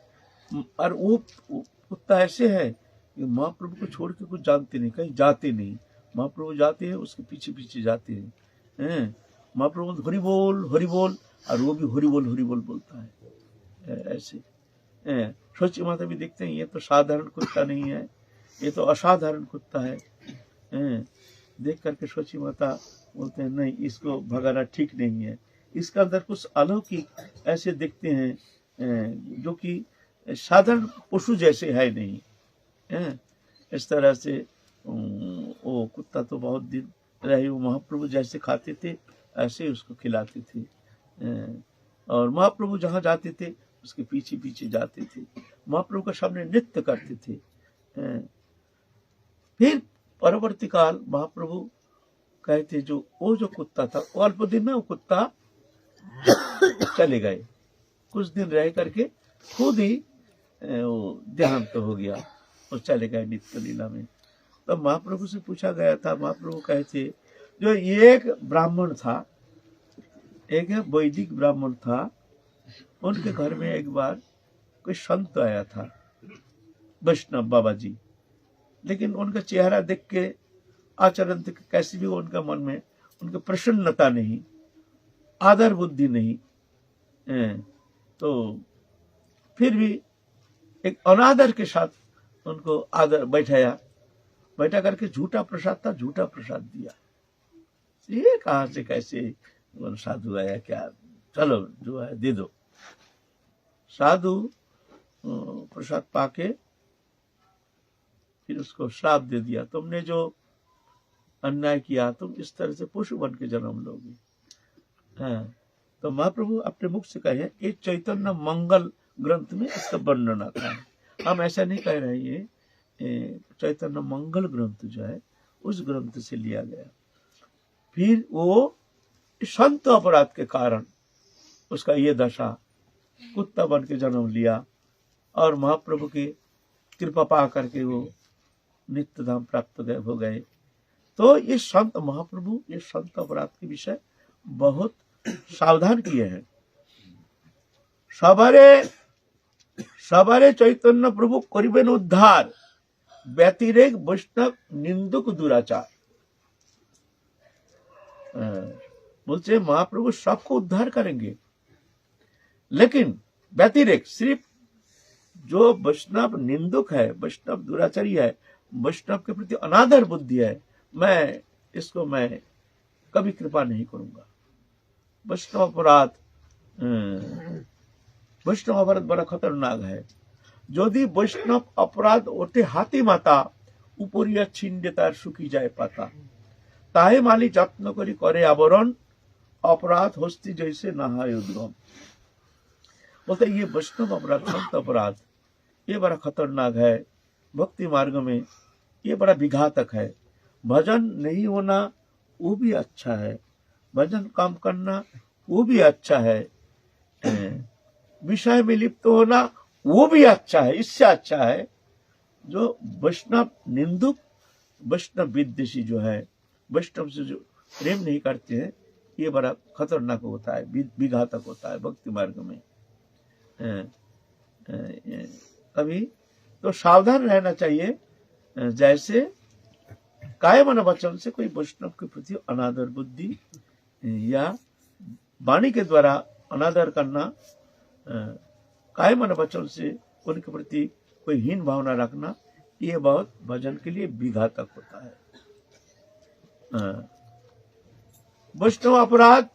और वो कुत्ता ऐसे है कि महाप्रभु को छोड़ के कुछ जानते नहीं, कहीं जाते नहीं। महाप्रभु जाते हैं, उसके पीछे पीछे जाते हैं। महाप्रभु हरि बोल, और वो भी हरि बोल बोलता है ऐसे। सोची माता भी देखते हैं, ये तो साधारण कुत्ता नहीं है, ये तो असाधारण कुत्ता है। देख करके सोची माता बोलते हैं नहीं, इसको भगाना ठीक नहीं है, इसका अंदर कुछ अलौकिक ऐसे दिखते हैं जो कि साधारण पशु जैसे है नहीं। इस तरह से वो कुत्ता तो बहुत दिन रहे, वो महाप्रभु जैसे खाते थे ऐसे उसको खिलाते थे। और महाप्रभु जहाँ जाते थे उसके पीछे पीछे जाते थे, महाप्रभु के सामने नृत्य करते थे। फिर परवर्ती काल महाप्रभु कहते वो जो कुत्ता था, वो अल्प दिन में वो कुत्ता चले गए, कुछ दिन रह करके खुद ही वो देहांत हो गया, वो चले गए नित्य लीला में। तो महाप्रभु से पूछा गया था, महाप्रभु कहते जो एक ब्राह्मण था, एक वैदिक ब्राह्मण था, उनके घर में एक बार कोई संत आया था, वैष्णव बाबा जी। लेकिन उनका चेहरा देख के, आचरण देख के कैसी भी उनका मन में उनकी प्रसन्नता नहीं, आदर बुद्धि नहीं। तो फिर भी एक अनादर के साथ उनको आदर बैठा करके झूठा प्रसाद दिया। ये कहाँ से कैसे साधु आया क्या, चलो जो है दे दो। साधु प्रसाद पाके फिर उसको श्राप दे दिया, तुमने जो अन्याय किया तुम इस तरह से पशु बन के जन्म लोगे। तो महाप्रभु अपने मुख से कहे, ये चैतन्य मंगल ग्रंथ में इसका वर्णन आता है। हम ऐसा नहीं कह रहे, ये चैतन्य मंगल ग्रंथ जो है उस ग्रंथ से लिया गया। फिर वो संत अपराध के कारण उसका ये दशा, कुत्ता बन के जन्म लिया और महाप्रभु की कृपा पा करके वो नित्य धाम प्राप्त हो गए। तो ये संत महाप्रभु ये संत अपराध के विषय बहुत सावधान किए हैं। सबारे चैतन्य प्रभु करिबेन उद्धार, व्यतिरेक वैष्णव निंदुक दुराचार। बोलते महाप्रभु सबको उद्धार करेंगे, लेकिन व्यतिरेक सिर्फ जो वैष्णव निंदुक है, वैष्णव दुराचारी है, वैष्णव के प्रति अनादर बुद्धि है, मैं कभी कृपा नहीं करूंगा। वैष्णव अपराध बड़ा खतरनाक है। यदि वैष्णव अपराध ओठे हाथी माता, उपरिया छिंडे तार सुखी जाए पाता, ताहे माली যত্ন करी करे आवरण, अपराध हस्ती जैसे नहाय उद्गम। बोलते ये वैष्णव अपराध, संत अपराध, ये बड़ा खतरनाक है। भक्ति मार्ग में ये बड़ा विघातक है। भजन नहीं होना वो भी अच्छा है, भजन काम करना वो भी अच्छा है, विषय में लिप्त होना वो भी अच्छा है। इससे अच्छा है जो वैष्णव निंदुक, वैष्णव विद्वेषी जो है, वैष्णव से जो प्रेम नहीं करते हैं, ये बड़ा खतरनाक होता है, विघातक होता है भक्ति मार्ग में। अभी तो सावधान रहना चाहिए। जैसे काय मन वचन से कोई वैष्णव के प्रति अनादर बुद्धि या वाणी के द्वारा अनादर करना, काय मन वचन से उनके प्रति कोई हीन भावना रखना, ये बहुत भजन के लिए विघातक होता है। वैष्णव अपराध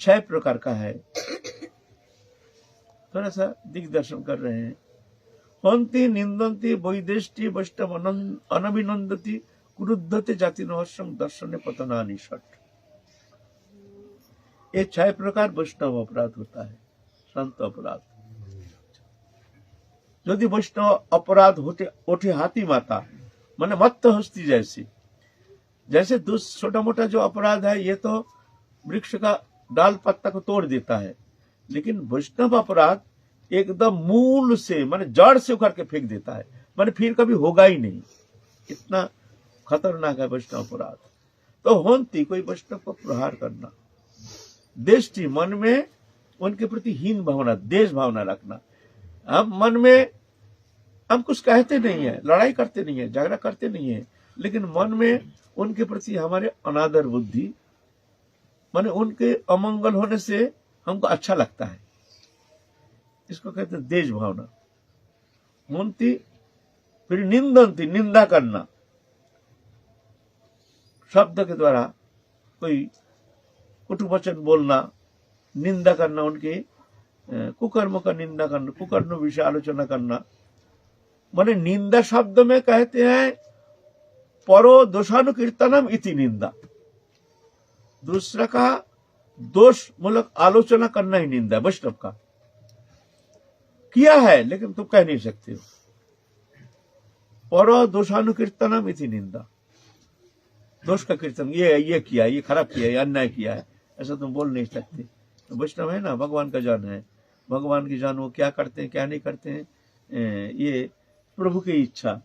6 प्रकार का है। थोड़ा सा दिग्दर्शन कर रहे हैं। हंति निंदन्ति वैदेष्टि वैष्णव अनभिनंदति क्रुद्धते जाति नहस्यं दर्शने पतनानि षट। ये 6 प्रकार वैष्णव अपराध होता है, संत अपराध। यदि वैष्णव अपराध ओठे हाथी माता, माने मत्त हस्ती जैसे छोटा मोटा जो अपराध है ये तो वृक्ष का डाल पत्ता को तोड़ देता है, लेकिन वैष्णव अपराध एकदम मूल से माने जड़ से उखाड़ के फेंक देता है, माने फिर कभी होगा ही नहीं। इतना खतरनाक है वैष्णव अपराध। तो होंती कोई वैष्णव को प्रहार करना, देष्टि मन में उनके प्रति हीन भावना, देश भावना रखना। हम मन में हम कुछ कहते नहीं है, लड़ाई करते नहीं है, झगड़ा करते नहीं है, लेकिन मन में उनके प्रति हमारे अनादर बुद्धि, माने उनके अमंगल होने से हमको अच्छा लगता है, इसको कहते हैं देश भावना। मुंती फिर निंदंती, निंदा करना, शब्द के द्वारा कोई कुटु वचन बोलना, निंदा करना, उनके कुकर्म का निंदा करना, कुकर्म विषय आलोचना करना। माने निंदा शब्द में कहते हैं परो दोषानुकीर्तनम इति निंदा, दूसरा का दोष मूलक आलोचना करना ही निंदा। वैष्णव का किया है लेकिन तुम कह नहीं सकते हो। परो दोषानुकीर्तनम इति निंदा, दोष का कीर्तन, ये किया, ये खराब किया, ये अन्याय किया है, ऐसा तुम बोल नहीं सकते। तो वैष्णव है ना, भगवान का जान है, भगवान की जान, वो क्या करते हैं क्या नहीं करते हैं, ये प्रभु की इच्छा।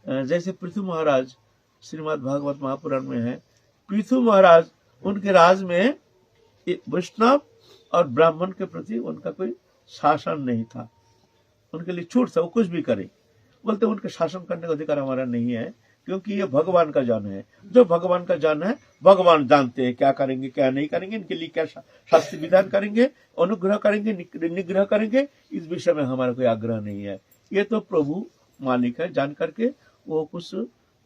जैसे पृथु महाराज श्रीमद् भागवत महापुराण में है, पृथु महाराज उनके राज में वैष्णव और ब्राह्मण के प्रति उनका कोई शासन नहीं था, उनके लिए छूट था, वो कुछ भी करे। बोलते उनके शासन करने का अधिकार हमारा नहीं है, क्योंकि ये भगवान का जान है। जो भगवान का जान है, भगवान जानते हैं क्या करेंगे क्या नहीं करेंगे, इनके लिए क्या शास्त्र विधान करेंगे, अनुग्रह करेंगे, निग्रह करेंगे, इस विषय में हमारा कोई आग्रह नहीं है। ये तो प्रभु मालिक है, जान करके वो कुछ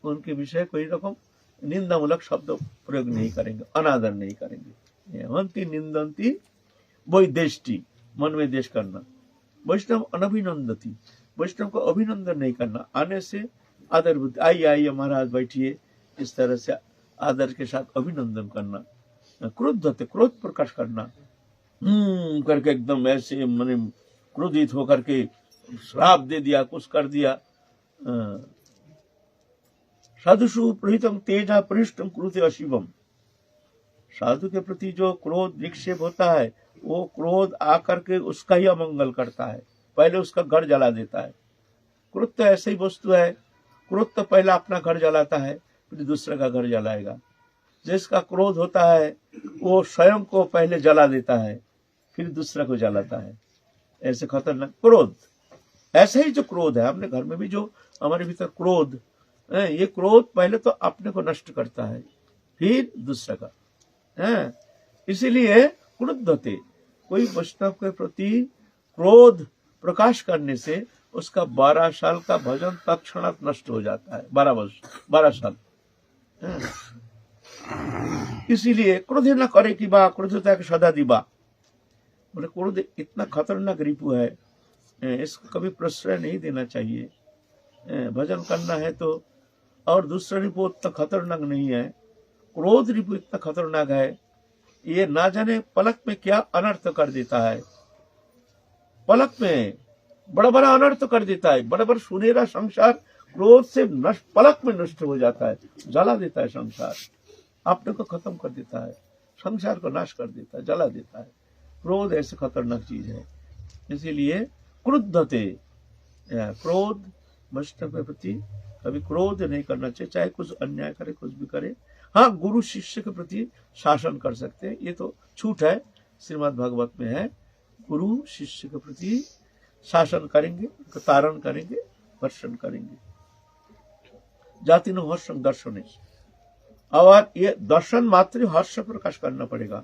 उनके विषय कोई रकम निंदामूलक शब्द प्रयोग नहीं करेंगे, अनादर नहीं करेंगे। हंति निंदंती वैदेष्टि, मन में देश करना। वैष्णव अनभिनंदती, वैष्णव को अभिनंदन नहीं करना, आने से आदर बुद्धि, आइए महाराज बैठिए, इस तरह से आदर के साथ अभिनंदन करना। क्रोध होते, क्रोध प्रकाश करना, करके एकदम ऐसे माने क्रोधित होकर के श्राप दे दिया, कुछ कर दिया। साधुषु प्रहितम तेजा परिष्टम क्रुते अशिवम। साधु के प्रति जो क्रोध विक्षेप होता है, वो क्रोध आकर के उसका ही अमंगल करता है, पहले उसका घर जला देता है। क्रोध तो ऐसी ही वस्तु है, क्रोध तो पहले अपना घर जलाता है, फिर दूसरे का घर जलाएगा। जिसका क्रोध होता है वो स्वयं को पहले जला देता है, फिर दूसरे को जलाता है। ऐसे खतरनाक क्रोध, ऐसे ही जो क्रोध है, हमने घर में भी जो हमारे भीतर क्रोध है, ये क्रोध पहले तो अपने को नष्ट करता है, फिर दूसरे का है। इसीलिए क्रुद्ध होते, कोई वैष्णव के प्रति क्रोध प्रकाश करने से उसका 12 साल का भजन तत्क्षणात नष्ट हो जाता है। 12 साल। इसीलिए क्रोध न करे कि बा क्रोधता के सदा दिबा। बोले क्रोध इतना खतरनाक रिपु है, इसको कभी प्रश्रय नहीं देना चाहिए। भजन करना है तो, और दूसरा रिपु उतना खतरनाक नहीं है, क्रोध रिपु इतना खतरनाक है, ये ना जाने पलक में क्या अनर्थ कर देता है। पलक में बड़ा बड़ा अनर्थ कर देता है। बड़ा बड़ा सुनहरा संसार क्रोध से नष्ट, पलक में नष्ट हो जाता है, जला देता है संसार, अपने को खत्म कर देता है, संसार को नाश कर देता है, जला देता है। क्रोध ऐसे खतरनाक चीज है। इसीलिए क्रुद्धते, क्रोध वैष्णव के प्रति कभी क्रोध नहीं करना चाहिए, चाहे कुछ अन्याय करे, कुछ भी करे। हाँ, गुरु शिष्य के प्रति शासन कर सकते हैं, ये तो छूट है, श्रीमद् भागवत में है। गुरु शिष्य के प्रति शासन करेंगे, तारण करेंगे, वर्षण करेंगे। जाति न हर्ष दर्शन, और ये दर्शन मात्र हर्ष प्रकाश करना पड़ेगा।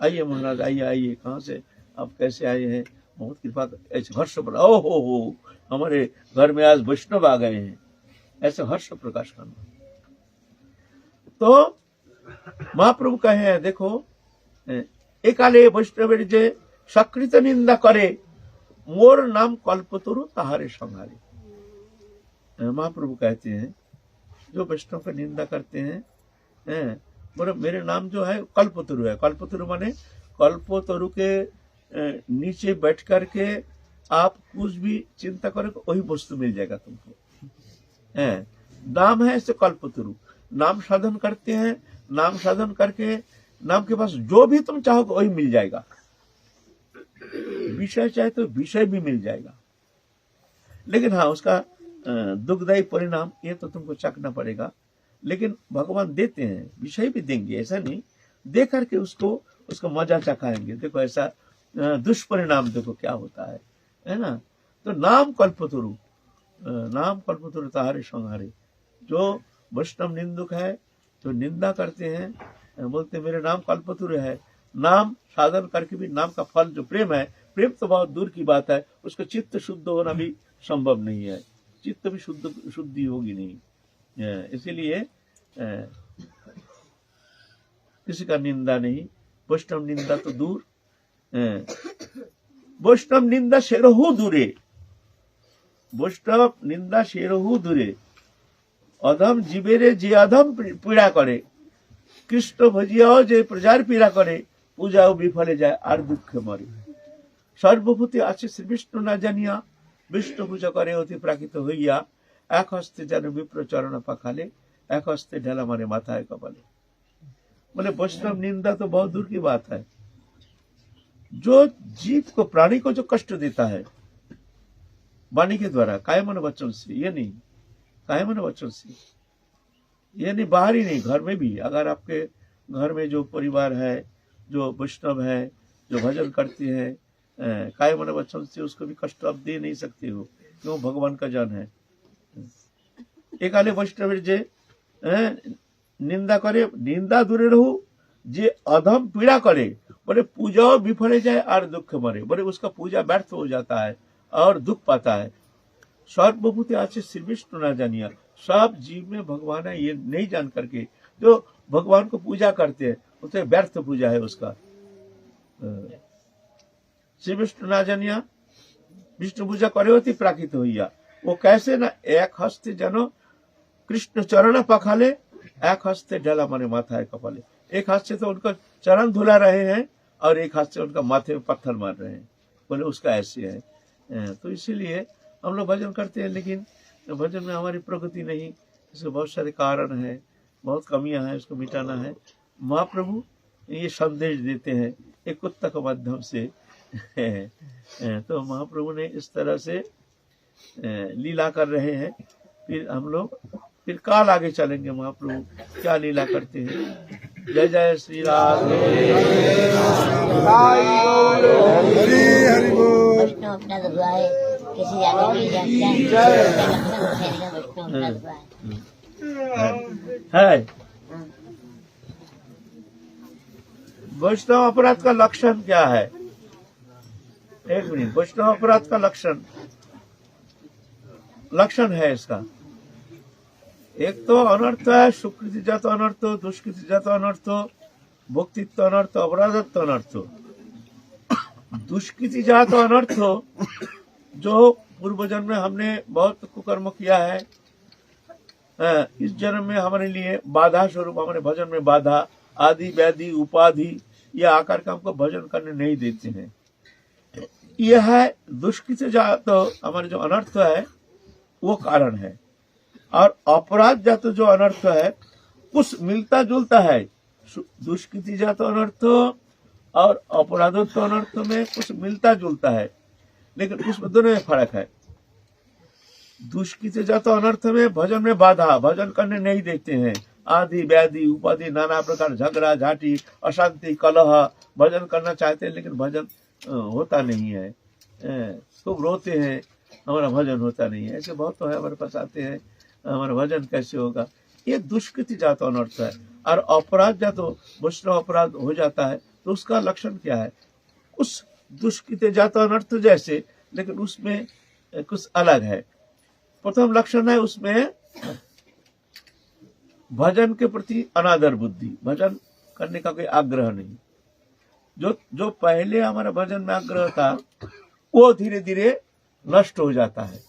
आइए महाराज, आइए आइए, कहाँ से आप, कैसे आए हैं, बहुत कृपा, ऐसे हर्ष पर, ओ हो हमारे घर में आज वैष्णव आ गए हैं, ऐसे हर्ष प्रकाश करना। तो महाप्रभु कहे हैं, देखो एकाले वैष्णव जे सकृत निंदा करे, मोर नाम कल्पतरु ताहारे संहारे। महाप्रभु कहते हैं जो वैष्णव का निंदा करते हैं, मेरे नाम जो है कल्पतरु है। कल्पतरु माने कल्पतरु के नीचे बैठ करके आप कुछ भी चिंता करोगे वही वस्तु मिल जाएगा तुमको। नाम है ऐसे कल्पतरु, नाम साधन करते हैं, नाम साधन करके नाम के पास जो भी तुम चाहोगे वही मिल जाएगा। विषय चाहे तो विषय भी मिल जाएगा, लेकिन हाँ उसका दुखदायी परिणाम ये तो तुमको चखना पड़ेगा। लेकिन भगवान देते हैं, विषय भी देंगे, ऐसा नहीं, दे करके उसको मजा चखाएंगे। देखो ऐसा दुष्परिणाम देखो क्या होता है ना। तो नाम कल्पतरु, नाम कल्पतरु ताहारे संहारे। जो वैष्णव निंदुक है, जो निंदा करते हैं, बोलते मेरे नाम कल्पतरु है, नाम साधन करके भी नाम का फल जो प्रेम है, प्रेम तो बहुत दूर की बात है, उसका चित्त शुद्ध होना भी संभव नहीं है, चित्त भी शुद्धि होगी नहीं। इसीलिए किसी का निंदा नहीं, वैष्णव निंदा तो दूर, वैष्णव निंदा शेरहु दूरे, वैष्णव निंदा शेरहु दूरे। अधम जीवेरे जे अधम पीड़ा करे, कृष्ण भजियाओ जे प्रजार पीड़ा करे, पूजाओ विफले जाए और दुख मरे। सर्वभूति आछे श्री विष्णु ना जानिया, विष्णु पूजा करे अति प्राकृत हইয়া, एक हस्ते जाने विप्र चरण पाखाले, एक हस्ते ढेला मारे माथाय कपाले। बोले वैष्णव निंदा तो बहुत दूर की बात है। जो जीव को, प्राणी को जो कष्ट देता है वाणी के द्वारा, काया मन वचन से, ये नहीं, काया मन वचन से, ये नहीं, बाहर ही नहीं, घर में भी। अगर आपके घर में जो परिवार है, जो वैष्णव है, जो भजन करते हैं, काय मन वचन से, उसको भी कष्ट आप दे नहीं सकते हो, क्यों? भगवान का जन है। एक आले वैष्णव जे निंदा करे, निंदा दूरे रहू, जे अधम पीड़ा करे, बोले पूजा विफले जाए और दुख मरे। बोले उसका पूजा व्यर्थ हो जाता है और दुख पाता है। सर्वभूति आछे श्री विष्णु ना जानिया, सब जीव में भगवान है ये नहीं जान करके जो भगवान को पूजा करते हैं, उसे व्यर्थ पूजा है उसका। श्री विष्णु ना जानिया, विष्णु पूजा करे होती प्राकृत हইয়া। वो कैसे ना, एक हस्ते जानो कृष्ण चरण पखाले, एक हस्ते ढला माने माथा है कपाले। एक हाथ से तो उनका चरण धुला रहे हैं और एक हाथ से उनका माथे में पत्थर मार रहे हैं। बोले उसका ऐसे है। तो इसीलिए हम लोग भजन करते हैं, लेकिन भजन में हमारी प्रगति नहीं, इसके बहुत सारे कारण हैं, बहुत कमियां हैं, उसको मिटाना है। महाप्रभु ये संदेश देते हैं एक कुत्ता के माध्यम से। तो महाप्रभु ने इस तरह से लीला कर रहे हैं। फिर हम लोग फिर काल आगे चलेंगे, महाप्रभु क्या लीला करते हैं। जय जय श्री राधे। हरि बोल। वैष्णव अपना दबा है, किसी आगे की जाए है वैष्णव अपराध का लक्षण क्या है? एक मिनट, वैष्णव अपराध का लक्षण है इसका। एक तो अनर्थ है, सुकृति जात अनर्थ, दुष्कृति जात अनर्थ, भोक्तित्व अनर्थ, अपराधत्व अनर्थ। दुष्कृति जात अनर्थ जो पूर्व जन्म में हमने बहुत कुकर्म किया है, इस जन्म में हमारे लिए बाधा स्वरूप, हमारे भजन में बाधा आदि व्याधि उपाधि यह आकर के हमको भजन करने नहीं देते हैं। यह है दुष्कृति जात, हमारे जो अनर्थ है वो कारण है। और अपराध जात जो अनर्थ है कुछ मिलता जुलता है। दुष्कृति जात अनर्थ और अपराधत्व अनर्थ में कुछ मिलता जुलता है, लेकिन उसमें दोनों में फर्क है। दुष्कृति जात अनर्थ में भजन में बाधा, भजन करने नहीं देते हैं, आदि व्याधि उपाधि नाना प्रकार झगड़ा झाटी अशांति कलह, भजन करना चाहते हैं लेकिन भजन होता नहीं है, खूब रोते हैं, हमारा भजन होता नहीं है। ऐसे बहुत तो है, हमारे पास आते हैं, हमारा भजन कैसे होगा। ये दुष्कृति जात अनर्थ है। और अपराध जात वैष्णव अपराध हो जाता है तो उसका लक्षण क्या है? उस दुष्कृति जात अनर्थ जैसे, लेकिन उसमें कुछ अलग है। प्रथम लक्षण है उसमें भजन के प्रति अनादर बुद्धि, भजन करने का कोई आग्रह नहीं। जो पहले हमारा भजन में आग्रह था वो धीरे धीरे नष्ट हो जाता है,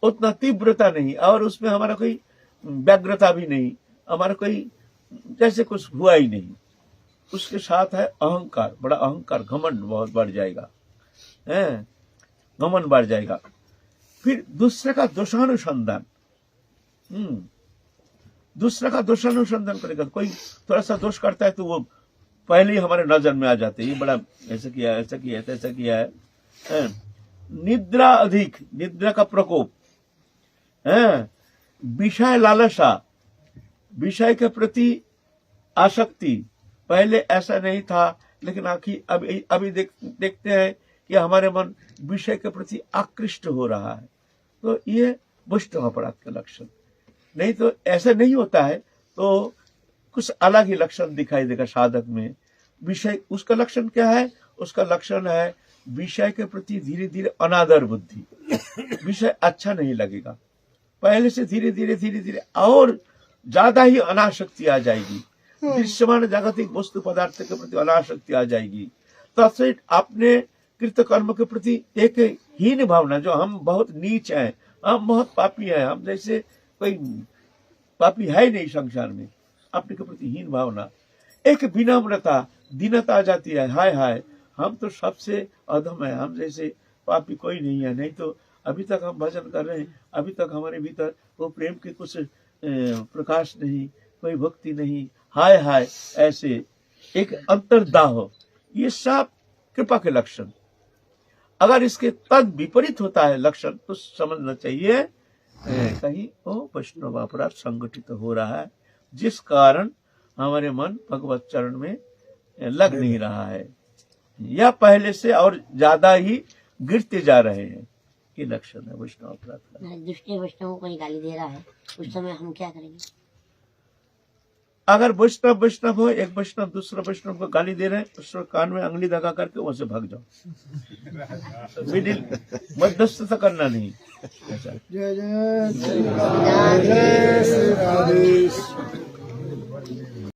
उतना तीव्रता नहीं, और उसमें हमारा कोई व्यग्रता भी नहीं, हमारा कोई जैसे कुछ हुआ ही नहीं। उसके साथ है अहंकार, बड़ा अहंकार, घमंड बहुत बढ़ जाएगा, घमंड बढ़ जाएगा। फिर दूसरे का दोषानुसंधान, दूसरे का दोषानुसंधान करेगा। कोई थोड़ा सा दोष करता है तो वो पहले ही हमारे नजर में आ जाते हैं, ये बड़ा ऐसा किया, ऐसा किया, ऐसा किया है। निद्रा अधिक, निद्रा का प्रकोप, विषय लालसा, विषय के प्रति आसक्ति। पहले ऐसा नहीं था, लेकिन आखिर अभी देखते हैं कि हमारे मन विषय के प्रति आकृष्ट हो रहा है। तो ये वैष्णव अपराध का लक्षण। नहीं तो ऐसा नहीं होता है तो कुछ अलग ही लक्षण दिखाई देगा साधक में। विषय, उसका लक्षण क्या है? उसका लक्षण है विषय के प्रति धीरे धीरे अनादर बुद्धि, विषय अच्छा नहीं लगेगा। पहले से धीरे धीरे और ज्यादा ही अनासक्ति आ जाएगी, दृश्यमान जागतिक वस्तु पदार्थ के प्रति अनासक्ति आ जाएगी। तो अपने कृत कर्म के प्रति एक हीन भावना, जो हम बहुत नीच हैं, हम बहुत पापी हैं, हम जैसे कोई पापी है ही नहीं संसार में, अपने के प्रति हीन भावना, एक विनम्रता, दीनता आ जाती है। हाय हाय, हम तो सबसे अधम है, हम जैसे पापी कोई नहीं है। नहीं तो अभी तक हम भजन कर रहे हैं, अभी तक हमारे भीतर वो प्रेम के कुछ प्रकाश नहीं, कोई भक्ति नहीं। हाय हाय, ऐसे एक अंतर्दाह, ये सब कृपा के लक्षण। अगर इसके तद विपरीत होता है लक्षण तो समझना चाहिए कहीं वो वैष्णव अपराध संगठित हो रहा है, जिस कारण हमारे मन भगवत चरण में लग नहीं रहा है, या पहले से और ज्यादा ही गिरते जा रहे हैं। ये लक्षण है वैष्णव अपराध का। दूसरे वैष्णव को गाली दे रहा है, उस समय हम क्या करेंगे? अगर वैष्णव हो, एक वैष्णव दूसरा वैष्णव को गाली दे रहे हैं, उसको कान में अंगली दगा करके वहां से भाग जाओ। मिडिल मध्यस्थता करना नहीं। जय जय श्री राधे।